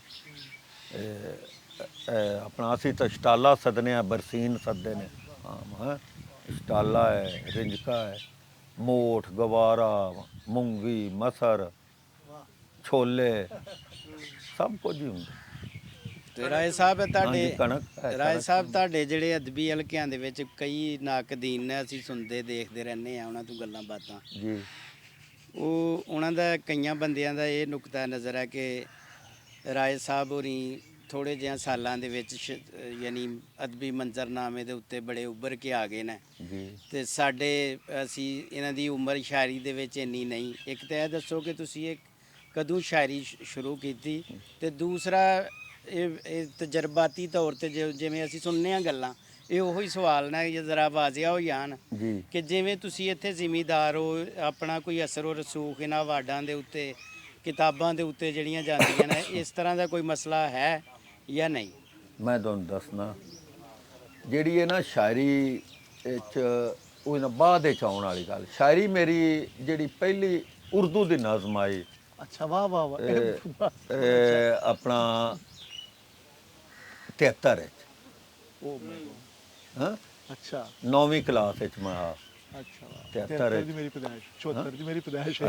ਆਪਣਾ ਅਸੀਂ ਤਾਂ ਸ਼ਟਾਲਾ ਸਦਨੇ ਆ, ਬਰਸੀਨ ਸਦਦੇ ਨੇ ਹਾਂ, ਸ਼ਟਾਲਾ ਹੈ, ਰਿੰਜਕਾ ਹੈ, ਮੋਠ, ਗਵਾਰਾ, ਮੂੰਗੀ, ਮਸਰ, ਛੋਲੇ, ਸਭ ਕੁਝ ਹੀ ਹੁੰਦਾ। ਤੇ ਰਾਏ ਸਾਹਿਬ ਹਾਂਜੀ, ਕਣਕ ਹੈ, ਰਾਏ ਕਣਕ। ਸਾਹਿਬ ਤੁਹਾਡੇ ਜਿਹੜੇ ਅਦਬੀ ਹਲਕਿਆਂ ਦੇ ਵਿੱਚ ਕਈ ਨਾਕਦੀਨ ਨੇ, ਅਸੀਂ ਸੁਣਦੇ ਦੇਖਦੇ ਰਹਿੰਦੇ ਆ ਉਹਨਾਂ ਤੋਂ ਗੱਲਾਂ ਬਾਤਾਂ ਜੀ। ਉਹ ਉਹਨਾਂ ਦਾ ਕਈਆਂ ਬੰਦਿਆਂ ਦਾ ਇਹ ਨੁਕਤਾ ਨਜ਼ਰ ਹੈ ਕਿ ਰਾਏ ਸਾਹਿਬ ਹੋਰੀ ਥੋੜ੍ਹੇ ਜਿਹਾ ਸਾਲਾਂ ਦੇ ਵਿੱਚ ਯਾਨੀ ਅਦਬੀ ਮੰਜ਼ਰਨਾਮੇ ਦੇ ਉੱਤੇ ਬੜੇ ਉੱਭਰ ਕੇ ਆ ਗਏ ਨੇ ਜੀ। ਤੇ ਅਸੀਂ ਇਹਨਾਂ ਦੀ ਉਮਰ ਸ਼ਾਇਰੀ ਦੇ ਵਿੱਚ ਇੰਨੀ ਨਹੀਂ। ਇੱਕ ਤਾਂ ਇਹ ਦੱਸੋ ਕਿ ਤੁਸੀਂ ਇਹ ਕਦੋਂ ਸ਼ਾਇਰੀ ਸ਼ੁਰੂ ਕੀਤੀ, ਤੇ ਦੂਸਰਾ ਇਹ ਤਜਰਬਾਤੀ ਤੌਰ ਤੇ ਜਿਵੇਂ ਅਸੀਂ ਸੁਣਨੇ ਆ ਗੱਲਾਂ, ਇਹ ਉਹੀ ਸਵਾਲ ਨੇ ਜ਼ਰਾ ਵਾਜ਼ਿਆ ਹੋ ਜਾਣ ਕਿ ਜਿਵੇਂ ਤੁਸੀਂ ਇੱਥੇ ਜ਼ਿਮੀਦਾਰ ਹੋ, ਆਪਣਾ ਕੋਈ ਅਸਰ ਉਹ ਰਸੂਖ ਇਹਨਾਂ ਵਾਰਡਾਂ ਦੇ ਉੱਤੇ, ਕਿਤਾਬਾਂ ਦੇ ਉੱਤੇ ਜਿਹੜੀਆਂ ਜਾਂਦੀਆਂ ਨੇ, ਇਸ ਤਰ੍ਹਾਂ ਦਾ ਕੋਈ ਮਸਲਾ ਹੈ ਜਾਂ ਨਹੀਂ? ਮੈਂ ਤੁਹਾਨੂੰ ਦੱਸਣਾ ਜਿਹੜੀ ਇਹ ਨਾ ਸ਼ਾਇਰੀ ਚ ਉਹ ਨਾ ਬਾਅਦ ਵਿੱਚ ਆਉਣ ਵਾਲੀ ਗੱਲ। ਸ਼ਾਇਰੀ ਮੇਰੀ ਜਿਹੜੀ ਪਹਿਲੀ ਉਰਦੂ ਦੀ ਨਜ਼ਮ ਆਈ ਅੱਛਾ, ਵਾਹ ਵਾਹ ਵਾਹ। ਆਪਣਾ 73 ਵਿੱਚ, ਉਹ ਹਾਂ ਅੱਛਾ 9ਵੀਂ ਕਲਾਸ ਵਿੱਚ ਮੈਂ ਆ ਅੱਛਾ, 73 ਦੀ ਮੇਰੀ ਪੈਦਾਇਸ਼, 74 ਦੀ ਮੇਰੀ ਪੈਦਾਇਸ਼ ਹੈ।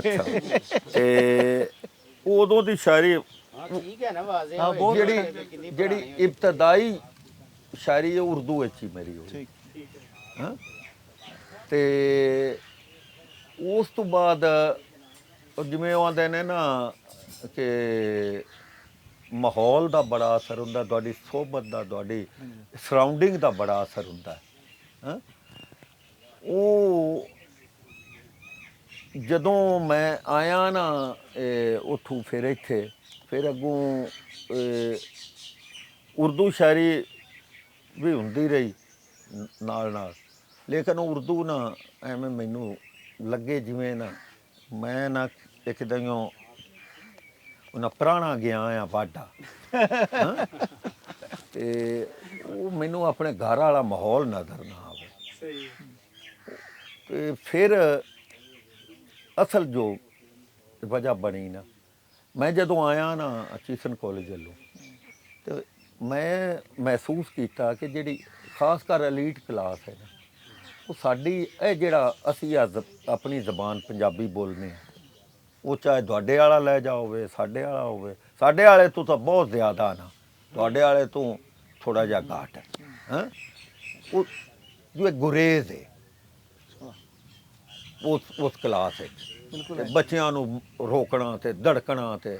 ਅੱਛਾ ਤੇ ਉਦੋਂ ਦੀ ਸ਼ਾਇਰੀ ਹਾਂ ਠੀਕ ਹੈ ਨਾ, ਵਾਜ਼ੇ ਹਾਂ, ਬਹੁਤ ਜਿਹੜੀ ਇਬਤਦਾਈ ਸ਼ਾਇਰੀ ਹੈ ਉਰਦੂ ਵਿੱਚ ਹੀ ਮੇਰੀ ਹੋਈ। ਠੀਕ ਹਾਂ ਤੇ ਉਸ ਤੋਂ ਬਾਅਦ ਉਹ ਜਿਵੇਂ ਉਹ ਆਉਂਦੇ ਨੇ ਨਾ ਕਿ ਮਾਹੌਲ ਦਾ ਬੜਾ ਅਸਰ ਹੁੰਦਾ, ਤੁਹਾਡੀ ਸੋਹਬਤ ਦਾ, ਤੁਹਾਡੀ ਸਰਾਊਂਡਿੰਗ ਦਾ ਬੜਾ ਅਸਰ ਹੁੰਦਾ। ਹਾਂ ਉਹ ਜਦੋਂ ਮੈਂ ਆਇਆ ਨਾ ਉੱਥੋਂ ਫਿਰ ਇੱਥੇ, ਫਿਰ ਅੱਗੋਂ ਉਰਦੂ ਸ਼ਾਇਰੀ ਵੀ ਹੁੰਦੀ ਰਹੀ ਨਾਲ ਨਾਲ, ਲੇਕਿਨ ਉਰਦੂ ਨਾ ਐਵੇਂ ਮੈਨੂੰ ਲੱਗੇ ਜਿਵੇਂ ਨਾ ਮੈਂ ਨਾ ਇੱਕਦਮ ਉਹਨਾਂ ਪੁਰਾਣਾ ਗਿਆ ਆ ਵਾਢਾ। ਤੇ ਉਹ ਮੈਨੂੰ ਆਪਣੇ ਘਰ ਵਾਲਾ ਮਾਹੌਲ ਨਜ਼ਰ ਨਾ ਆਵੇ। ਸਹੀ ਤੇ ਫਿਰ ਅਸਲ ਜੋ ਵਜ੍ਹਾ ਬਣੀ ਨਾ, ਮੈਂ ਜਦੋਂ ਆਇਆ ਨਾ ਚੀਸਨ ਕਾਲਜ ਵੱਲੋਂ, ਤੇ ਮੈਂ ਮਹਿਸੂਸ ਕੀਤਾ ਕਿ ਜਿਹੜੀ ਖਾਸ ਕਰ ਐਲੀਟ ਕਲਾਸ ਹੈ ਨਾ, ਉਹ ਸਾਡੀ ਇਹ ਜਿਹੜਾ ਅਸੀਂ ਆਪਣੀ ਜ਼ਬਾਨ ਪੰਜਾਬੀ ਬੋਲਦੇ ਹਾਂ, ਉਹ ਚਾਹੇ ਤੁਹਾਡੇ ਵਾਲਾ ਲੈ ਜਾਓਵੇ, ਸਾਡੇ ਵਾਲਾ ਹੋਵੇ, ਸਾਡੇ ਵਾਲੇ ਤੋਂ ਤਾਂ ਬਹੁਤ ਜ਼ਿਆਦਾ ਨਾ, ਤੁਹਾਡੇ ਵਾਲੇ ਤੋਂ ਥੋੜਾ ਜਿਹਾ ਘੱਟ ਹੈ। ਹਾਂ ਉਹ ਜੋ ਇੱਕ ਗੁਰੇਜ਼ ਹੈ ਉਸ ਕਲਾਸ ਵਿੱਚ, ਬਿਲਕੁਲ ਤੇ ਬੱਚਿਆਂ ਨੂੰ ਰੋਕਣਾ ਤੇ ਧੜਕਣਾ ਤੇ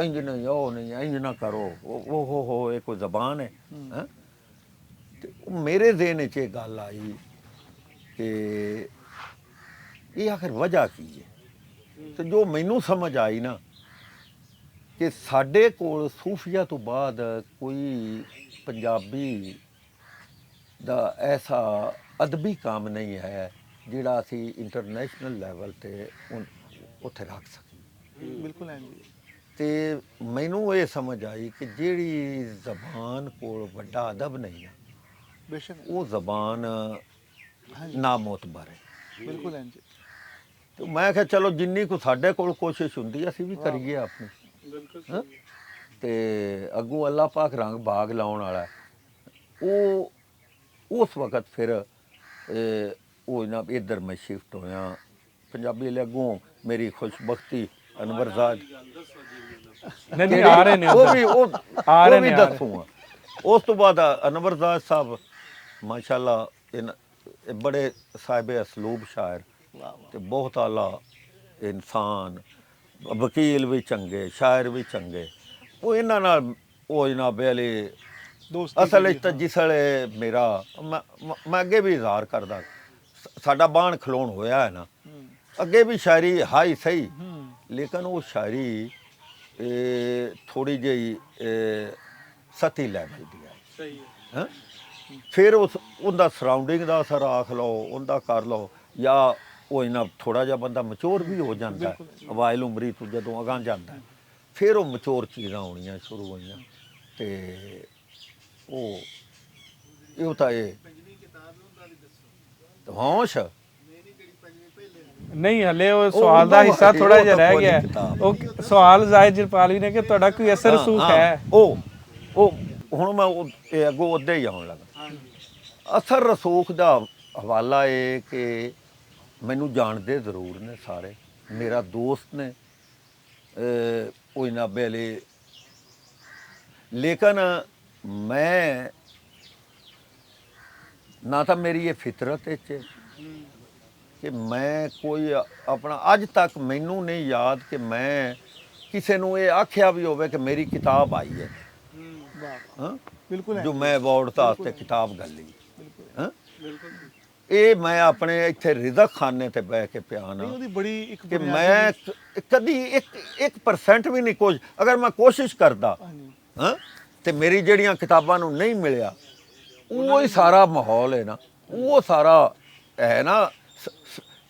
ਇੰਜ ਨਹੀਂ, ਉਹ ਨਹੀਂ, ਇੰਜ ਨਾ ਕਰੋ, ਉਹ ਹੋ ਇਹ ਕੋਈ ਜ਼ਬਾਨ ਹੈ। ਹੈਂ ਤੇ ਮੇਰੇ ਜ਼ਿਹਨ 'ਚ ਇਹ ਗੱਲ ਆਈ ਕਿ ਇਹ ਆਖਰ ਵਜ੍ਹਾ ਕੀ ਹੈ। ਤੇ ਜੋ ਮੈਨੂੰ ਸਮਝ ਆਈ ਨਾ ਕਿ ਸਾਡੇ ਕੋਲ ਸੂਫੀਆ ਤੋਂ ਬਾਅਦ ਕੋਈ ਪੰਜਾਬੀ ਦਾ ਐਸਾ ਅਦਬੀ ਕੰਮ ਨਹੀਂ ਹੈ ਜਿਹੜਾ ਅਸੀਂ ਇੰਟਰਨੈਸ਼ਨਲ ਲੈਵਲ ਤੇ ਉੱਥੇ ਰੱਖ ਸਕੀਏ। ਬਿਲਕੁਲ ਹੈ ਜੀ। ਤੇ ਮੈਨੂੰ ਇਹ ਸਮਝ ਆਈ ਕਿ ਜਿਹੜੀ ਜ਼ਬਾਨ ਕੋਲ ਵੱਡਾ ਅਦਬ ਨਹੀਂ ਆ, ਬੇਸ਼ੱਕ ਉਹ ਜ਼ਬਾਨ ਨਾਮੋਤਬਰ ਹੈ। ਬਿਲਕੁਲ ਹੈ ਜੀ। ਤੇ ਮੈਂ ਕਿਹਾ ਚਲੋ ਜਿੰਨੀ ਕੁ ਸਾਡੇ ਕੋਲ ਕੋਸ਼ਿਸ਼ ਹੁੰਦੀ ਅਸੀਂ ਵੀ ਕਰੀਏ ਆਪਣੀ। ਹਾਂ ਤੇ ਅੱਗੋਂ ਅੱਲਾਹ ਪਾਕ ਰੰਗ ਬਾਗ ਲਾਉਣ ਵਾਲਾ। ਉਹ ਉਸ ਵਕਤ ਫਿਰ ਉਹ ਨਾ ਇੱਧਰ ਮੈਂ ਸ਼ਿਫਟ ਹੋਇਆ ਪੰਜਾਬੀ ਵਾਲੇ। ਅੱਗੋਂ ਮੇਰੀ ਖੁਸ਼ਬਖਤੀ ਅਨਵਰਜ਼ਾਦ ਨਹੀਂ ਆ ਰਹੇ ਨੇ ਉਹ ਵੀ ਉਹ ਆ ਰਹੇ ਵੀ ਨੇ ਦੱਸੂਗਾ। ਉਸ ਤੋਂ ਬਾਅਦ ਅਨਵਰਜ਼ਾਦ ਸਾਹਿਬ ਮਾਸ਼ਾਅੱਲਾ ਇਹ ਬੜੇ ਸਾਹਿਬ ਅਸਲੂਬ ਸ਼ਾਇਰ ਤੇ ਬਹੁਤ ਆਲਾ ਇਨਸਾਨ, ਵਕੀਲ ਵੀ ਚੰਗੇ, ਸ਼ਾਇਰ ਵੀ ਚੰਗੇ। ਉਹ ਇਹਨਾਂ ਨਾਲ ਉਹ ਜਨਾਬ ਵਾਲੇ ਦੋਸਤੀ ਅਸਲ ਵਿੱਚ ਤਾਂ ਜਿਸ ਵੇਲੇ ਮੇਰਾ ਮੈਂ ਅੱਗੇ ਵੀ ਇਜ਼ਹਾਰ ਕਰਦਾ, ਸਾਡਾ ਬਾਣ ਖਲੋਣ ਹੋਇਆ ਹੈ ਨਾ, ਅੱਗੇ ਵੀ ਸ਼ਾਇਰੀ ਹਾਈ ਸਹੀ, ਲੇਕਿਨ ਉਹ ਸ਼ਾਇਰੀ ਥੋੜੀ ਜਿਹੀ ਸਤੀ ਲੈਵਲ ਦੀ ਹੈ। ਸਹੀ ਹੈ ਫਿਰ ਉਹਦਾ ਸਰਾਊਂਡਿੰਗ ਦਾ ਅਸਰ ਆਖ ਲਓ, ਉਹਦਾ ਕਰ ਲਓ, ਜਾਂ ਉਹ ਇਹਨਾਂ ਥੋੜਾ ਜਿਹਾ ਬੰਦਾ ਮਚੋਰ ਵੀ ਹੋ ਜਾਂਦਾ ਅਵਾਇਲ ਉਮਰੀ ਤੋਂ ਜਦੋਂ ਅਗਾਂਹ ਜਾਂਦਾ, ਫਿਰ ਉਹ ਮਚੋਰ ਚੀਜ਼ਾਂ ਆਉਣੀਆਂ ਸ਼ੁਰੂ ਹੋਈਆਂ। ਤੇ ਉਹ ਤਾਂ ਇਹ ਹੋਸ਼ ਨਹੀਂ, ਹਲੇ ਉਹ ਸਵਾਲ ਦਾ ਹਿੱਸਾ ਥੋੜਾ ਜਿਹਾ ਰਹਿ ਗਿਆ। ਉਹ ਸਵਾਲ ਜ਼ਾਹਿਦ ਜਰਪਾਲਵੀ ਨੇ ਕਿ ਤੁਹਾਡਾ ਕੋਈ ਅਸਰ ਰਸੂਖ ਹੈ? ਉਹ ਹੁਣ ਮੈਂ ਇਹ ਅੱਗੋਂ ਉੱਧੇ ਹੀ ਆਉਣ ਲੱਗਾ। ਅਸਰ ਰਸੂਖ ਦਾ ਹਵਾਲਾ ਇਹ ਕਿ ਮੈਨੂੰ ਜਾਣਦੇ ਜ਼ਰੂਰ ਨੇ ਸਾਰੇ, ਮੇਰਾ ਦੋਸਤ ਨੇ ਉਹ ਨਾਬੇ ਵਾਲੇ, ਲੇਕਿਨ ਮੈਂ ਨਾ ਤਾਂ ਮੇਰੀ ਇਹ ਫਿਤਰਤ ਵਿੱਚ ਹੈ ਕਿ ਮੈਂ ਕੋਈ ਆਪਣਾ ਅੱਜ ਤੱਕ ਮੈਨੂੰ ਨਹੀਂ ਯਾਦ ਕਿ ਮੈਂ ਕਿਸੇ ਨੂੰ ਇਹ ਆਖਿਆ ਵੀ ਹੋਵੇ ਕਿ ਮੇਰੀ ਕਿਤਾਬ ਆਈ ਹੈ। ਹਾਂ ਬਿਲਕੁਲ ਜੋ ਮੈਂ ਅਵਾਰਡ ਵਾਸਤੇ ਕਿਤਾਬ ਗੱਲੀ। ਹਾਂ ਇਹ ਮੈਂ ਆਪਣੇ ਇੱਥੇ ਰਿਜ਼ਕ ਖਾਨੇ ਤੇ ਬਹਿ ਕੇ ਪਿਆ ਨਾ ਉਹਦੀ ਬੜੀ ਇੱਕ ਕਿ ਮੈਂ ਕਦੀ 1% ਵੀ ਨਹੀਂ ਅਗਰ ਮੈਂ ਕੋਸ਼ਿਸ਼ ਕਰਦਾ ਹਾਂ ਤੇ ਮੇਰੀ ਜਿਹੜੀਆਂ ਕਿਤਾਬਾਂ ਨੂੰ ਨਹੀਂ ਮਿਲਿਆ, ਉਹ ਹੀ ਸਾਰਾ ਮਾਹੌਲ ਹੈ ਨਾ, ਉਹ ਸਾਰਾ ਹੈ ਨਾ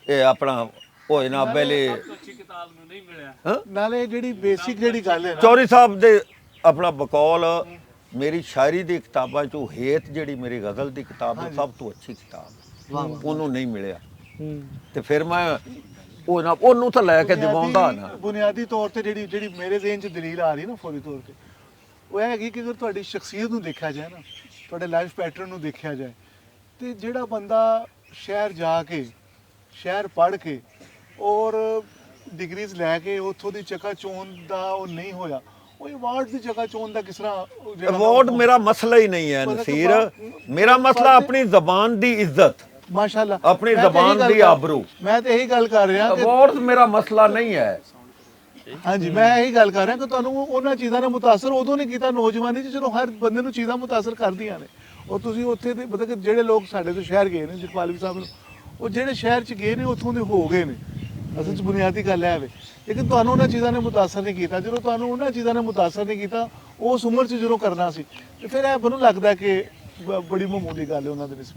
ਇਹ ਆਪਣਾ ਉਹ ਨਾ ਪਹਿਲੇ ਅੱਛੀ ਕਿਤਾਬ ਨੂੰ ਨਹੀਂ ਮਿਲਿਆ। ਹਾਂ ਨਾਲੇ ਜਿਹੜੀ ਬੇਸਿਕ ਜਿਹੜੀ ਗੱਲ ਹੈ ਨਾ, ਚੌਰੀ ਸਾਹਿਬ ਦੇ ਆਪਣਾ ਬਕੌਲ ਮੇਰੀ ਸ਼ਾਇਰੀ ਦੀ ਕਿਤਾਬਾਂ 'ਚੋਂ ਹੇਤ ਜਿਹੜੀ ਮੇਰੀ ਗਜ਼ਲ ਦੀ ਕਿਤਾਬ ਹੈ ਸਭ ਤੋਂ ਅੱਛੀ ਕਿਤਾਬ, ਉਹਨੂੰ ਨਹੀਂ ਮਿਲਿਆ। ਤੇ ਫਿਰ ਮੈਂ ਉਹਨੂੰ ਤਾਂ ਲੈ ਕੇ ਦਿਵਾਉਂਦਾ ਨਾ। ਬੁਨਿਆਦੀ ਤੌਰ ਤੇ ਜਿਹੜੀ ਮੇਰੇ ਜ਼ਿਹਨ 'ਚ ਦਲੀਲ ਆ ਰਹੀ ਨਾ ਫੌਰੀ ਤੌਰ ਤੇ, ਉਹ ਇਹ ਹੈਗੀ ਕਿ ਅਗਰ ਤੁਹਾਡੀ ਸ਼ਖਸੀਅਤ ਨੂੰ ਦੇਖਿਆ ਜਾਏ ਨਾ, ਤੁਹਾਡੇ ਲਾਈਫ ਪੈਟਰਨ ਨੂੰ ਦੇਖਿਆ ਜਾਏ, ਤੇ ਜਿਹੜਾ ਬੰਦਾ ਸ਼ਹਿਰ ਜਾ ਕੇ, ਸ਼ਹਿਰ ਪੜ੍ਹ ਕੇ ਔਰ ਡਿਗਰੀਜ਼ ਲੈ ਕੇ ਉੱਥੋਂ ਦੀ ਚਕਾਚੌਂਧ ਦਾ ਉਹ ਨਹੀਂ ਹੋਇਆ, ਉਹ ਅਵਾਰਡ ਦੀ ਚਕਾਚੌਂਧ ਦਾ ਕਿਸ ਤਰ੍ਹਾਂ ਅਵਾਰਡ ਮੇਰਾ ਮਸਲਾ ਹੀ ਨਹੀਂ ਹੈ ਨਸੀਰ, ਮੇਰਾ ਮਸਲਾ ਆਪਣੀ ਜ਼ਬਾਨ ਦੀ ਇੱਜ਼ਤ, ਮਾਸ਼ਾਅੱਲਾ ਆਪਣੀ ਜ਼ਬਾਨ ਦੀ ਆਬਰੂ। ਮੈਂ ਤੇ ਇਹੀ ਗੱਲ ਕਰ ਰਿਹਾ ਕਿ ਅਵਾਰਡ ਮੇਰਾ ਮਸਲਾ ਨਹੀਂ ਹੈ। ਹਾਂਜੀ, ਮੈਂ ਇਹੀ ਗੱਲ ਕਰ ਰਿਹਾ ਕਿ ਤੁਹਾਨੂੰ ਉਹਨਾਂ ਚੀਜ਼ਾਂ ਨੇ ਮੁਤਾਸਰ ਉਦੋਂ ਨਹੀਂ ਕੀਤਾ ਨੌਜਵਾਨੀ 'ਚ, ਜਦੋਂ ਹਰ ਬੰਦੇ ਨੂੰ ਚੀਜ਼ਾਂ ਮੁਤਾਸਰ ਕਰਦੀਆਂ ਨੇ। ਔਰ ਤੁਸੀਂ ਉੱਥੇ ਦੇ ਮਤਲਬ ਕਿ ਜਿਹੜੇ ਲੋਕ ਸਾਡੇ ਤੋਂ ਸ਼ਹਿਰ ਗਏ ਨੇ, ਜਗਪਾਲ ਸਾਹਿਬ ਨੂੰ, ਉਹ ਜਿਹੜੇ ਸ਼ਹਿਰ 'ਚ ਗਏ ਨੇ ਉੱਥੋਂ ਦੇ ਹੋ ਗਏ ਨੇ। ਅਸਲ 'ਚ ਬੁਨਿਆਦੀ ਗੱਲ ਹੈ ਵੇ, ਲੇਕਿਨ ਤੁਹਾਨੂੰ ਉਹਨਾਂ ਚੀਜ਼ਾਂ ਨੇ ਮੁਤਾਸਰ ਨਹੀਂ ਕੀਤਾ। ਜਦੋਂ ਤੁਹਾਨੂੰ ਉਹਨਾਂ ਚੀਜ਼ਾਂ ਨੇ ਮੁਤਾਸਰ ਨਹੀਂ ਕੀਤਾ, ਉਸ ਉਮਰ 'ਚ ਜਦੋਂ ਕਰਨਾ ਸੀ, ਤੇ ਫਿਰ ਇਹ ਮੈਨੂੰ ਲੱਗਦਾ ਕਿ ਬੜੀ ਮਾਮੂਲੀ ਗੱਲ ਹੈ ਉਹਨਾਂ ਦੇ ਵਿੱਚ।